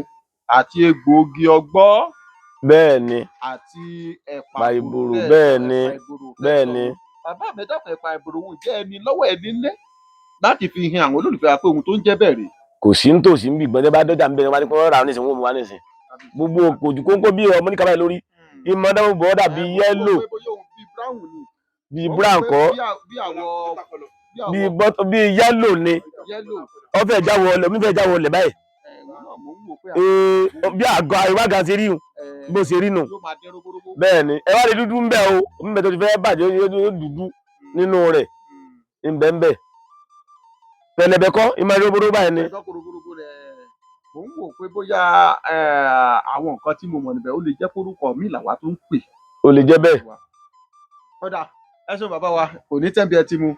àti egbòogi ọgbọ́. bẹ́ẹ̀ ni àti ẹ̀pà ìbòrò bẹ́ẹ̀ ni bẹ́ẹ̀ ni. bàbá mi dàpọ̀ ẹ̀pà ìbòrò wọn jẹ́ ẹni lọ́wọ́ ẹni ńlẹ́ láti fi hàn àwọn olólùfẹ́ wa pé ohun tó ń jẹ́ bẹ̀rẹ̀. kò sí nítòsí ń bì gbọ́n tẹ́ bá dọ́jà ń bẹ̀rẹ̀ wá ní pé wọ́n rà á nísìnyí wọ́n mú wá nísìnyí gbogbo òkòjú kóńkó bí ọmọ ní kábàáyé lórí ìmọ̀ dáwọ́ bọ̀ dàbí yẹ́lò bíi brown kọ́ bíi yẹ́lò ni wọ́n fẹ́ jáwọ́ ọlẹ̀ omi fẹ́ jáwọ́ ọlẹ̀ báyìí bí àgọ́ àríwá gan ṣe rí bó ṣe rí nù bẹ́ẹ̀ ni ẹ wá lè dúdú ń bẹ o omi bẹ tó ti fẹ́ bàjẹ́ yóò dúdú nínú rẹ̀ ń bẹ ń bẹ pẹlẹbẹ kọ́ ìmọ̀ ẹ̀rọ gbogbo báyìí ni. mo ń wò pé bóyá àwọn nǹkan tí mo mọ̀ níbẹ̀ ó lè jẹ́ kórúkọ mi làwa tó ń pè. ó lè jẹ́ bẹ́ẹ̀. kódà ẹ̀sùn bàbá wa kò ní tẹ́ǹbì ẹ ti mu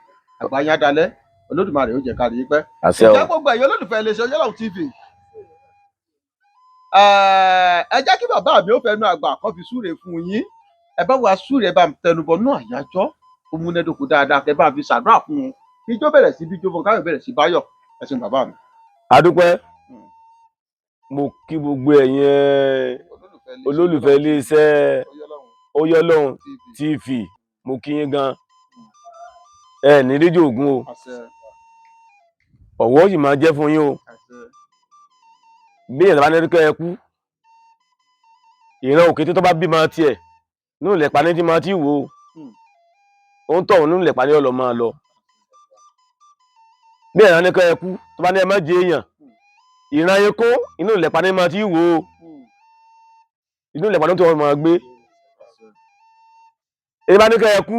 àgbáyé adalẹ́ Olódùmarè ó jẹ́ ká rí i pẹ́. àṣẹ o. ìjẹ́ gbogbo ẹ̀yin olólùfẹ́ iléeṣẹ́ Oyelloun TV ẹ jẹ́ kí bàbá mi ó fẹnu àgbà kan fi súre fún yín ẹ bá wa súre bá tẹnubọ náà àyájọ́ ó múnádóko dáadáa kẹ bá fi ṣàdúrà fún un ijó bẹ̀rẹ̀ sí bí jófọn káyọ̀ bẹ̀rẹ̀ sí báyọ̀ ẹ̀sìn bàbá mi. adúpẹ́ mo kí gbogbo ẹ̀yin olólùfẹ́ iléeṣẹ́ Oyelloun TV mo kí yín gan ẹ ní rédíò ògún o ọ̀wọ́ yìí máa jẹ́ fún yín o bí èèyàn bá ní kẹ́ ẹ kú ìran òkété tó bá bímọ tiẹ̀ nínú ìlẹ̀pà ní tí máa ti wò ó ń tọ̀hún nínú ìlẹ̀pà ní ọ̀lọ́ máa lọ bí èèyàn ní kẹ́ ẹ kú tó bá ní ẹ má jẹ èèyàn ìran yẹn kó inú ìlẹ̀pà ní máa ti wò ó inú ìlẹ̀pà ní tó máa gbé èyí bá ní kẹ́ ẹ kú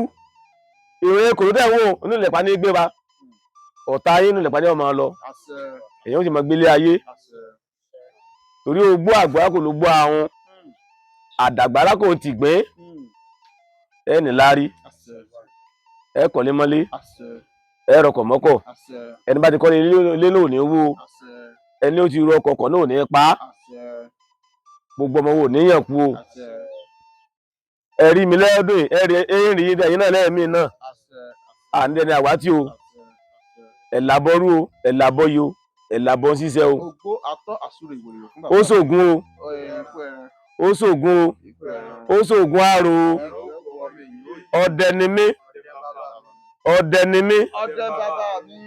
ìròyìn kòrò tẹ̀ wò inú ìlẹ̀pà ní gbé wa ọ̀tá ayé inú ìlẹ̀pà ní ọmọ lọ èèyàn ó sì máa gbélé ayé torí ogbó àgbà kò ló gbọ́ àwọn àdàgbàrá kò tì gbé ẹ ní láárí ẹ kọ́lé mọ́lé ẹ rọkọ̀ mọ́kọ̀ ẹni bá ti kọ́lé ilé náà ò ní wó ẹni ó ti rọ ọkọ̀ náà ò ní pa gbogbo ọmọ wo ò ní yàn kú o ẹ rí mi lẹ́ẹ̀dùn ẹ rí ẹ̀yin náà lẹ́ẹ̀mí náà à ń dẹni àwátì o ẹ̀ làbọ́rú o ẹ̀ làbọ́yò ẹ̀ làbọ́ ṣiṣẹ́ o ó ṣògùn o ó ṣògùn o ó ṣògùn àrò o ọdẹ ni mí ọdẹ bàbá mi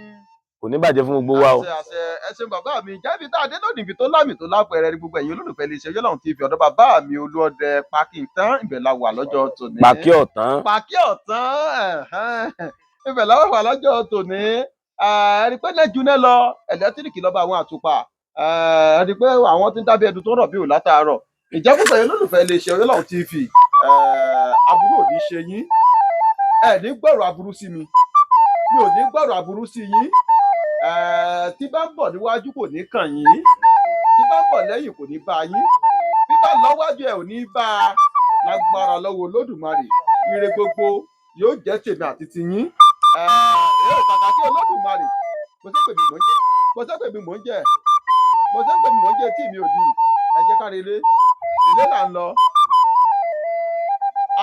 kò ní bàjẹ́ fún gbogbo wa o. ẹ ṣeun bàbá mi jáde tá a dé lónìí ibi tó lámì tó lápẹẹrẹ ní gbogbo ẹ̀yin olólùfẹ́ iléeṣẹ́ Oyelloun TV ọ̀dọ̀ bàbá mi Olúọdẹ Pakington ibẹ̀ la wà lọ́jọ́ tòní. Pàkí ọ̀tán ibẹ̀ la wà lọ́jọ́ tòní ẹni pé lẹ́jú náà lọ ẹ̀lẹ́tíríkì lọ́ba àwọn àtùpà ẹni pé àwọn tí ń dábẹ́ ẹdun tó rọ̀ bí ò látàárọ̀ ìjẹ́kùsọ̀ yẹn lólùfẹ́ iléeṣẹ́ Oyèlọ́run TV aburú ò ní ṣe yín ẹ ní gbọ́rọ̀ aburú sí mi ò ní gbọ́rọ̀ aburú sí yín tí bá ń bọ̀ níwájú kò ní kàn yín tí bá ń bọ̀ lẹ́yìn kò ní bá yín bí bá lọ́wájú ẹ̀ ò ní bá a lágbára lọ́wọ́ Olódùmarè ire gbogbo yóò jẹ́ tèmi àti tiyín èrò pàtàkì Olódùmarè mo sẹ́ pé mi mò ń jẹ mo sẹ́ pé mi mò ń jẹ mo sẹ́ pé mi mò ń jẹ tí mi ò di ẹ jẹ́ ká relé ilé là ń lọ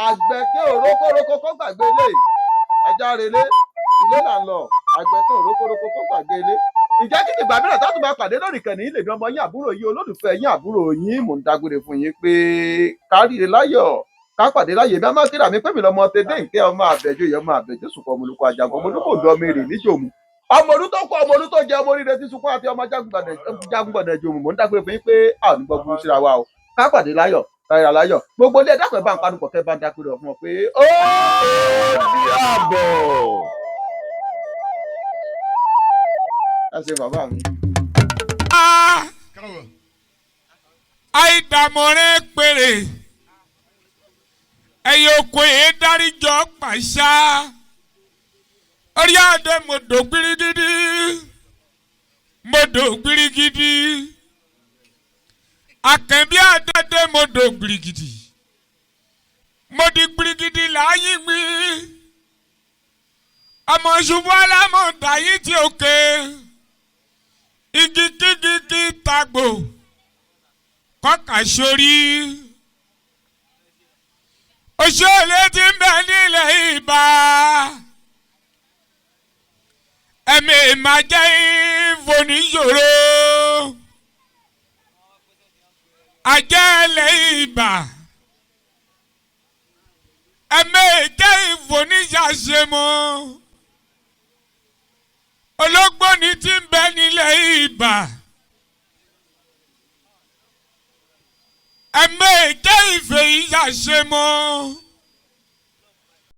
àgbẹ̀kẹ́ òrókórókó kó gbàgbé ilé ẹja relé ilé là ń lọ àgbẹ̀kẹ́ òrókórókó kó gbàgbé ilé ìjẹ́ kí ìgbà mìíràn tá tún máa pàdé lórí ìkànnì yìí lèmi ọmọ yín àbúrò yín olólùfẹ́ yín àbúrò yín mò ń dágbére fún yín pé káríire láyọ̀ ká pàdé láyè bí a máa kíra mi pé mi lọmọ tẹdẹ nkẹ ọmọ àbẹjọ yẹ ọmọ àbẹjọ sùkọ ọmọ olùkọ àjàgbọ ọmọ olùkọ òdo ọmọ èrè níjòmù ọmọ olú tó kọ ọmọ olú tó jẹ ọmọ oríire tí sunkún àti ọmọ jagungbọdẹ jòmù mò ń dágbére fún yín pé a ò ní gbọ́ burú síra wa o ká pàdé láyọ̀ káríra láyọ̀ gbogbo ilé ẹ̀dá pẹ̀ bá ń panupọ̀ kẹ́ bá ń dágbére fún ọ pé ó di àbọ̀. ẹ ṣe bàbá mi. àìdàmọ̀rẹ́ péré ẹ̀yin oko yìí dáríjọ́ pàṣá orí adé mọ̀dọ̀ gbirigidi akẹ́bí adé mọ̀dọ̀ gbirigidi mọ̀dí gbirigidi láyé gbé ọmọ ṣubú alámọ̀dá yìí ti òkè igi kíkíkí tagbò kọ́kà sórí. Òṣèlú ti ń bẹ nílẹ̀ Ìbà ẹ̀mí máa jẹ́ ìfòníṣòro àjẹ́lẹ̀ Ìbà ẹ̀mí jẹ́ ìfòníṣàṣemọ́ ológbòní ti ń bẹ nílẹ̀ Ìbà ẹ̀mí jẹ́ ìfèyíṣàṣemọ́.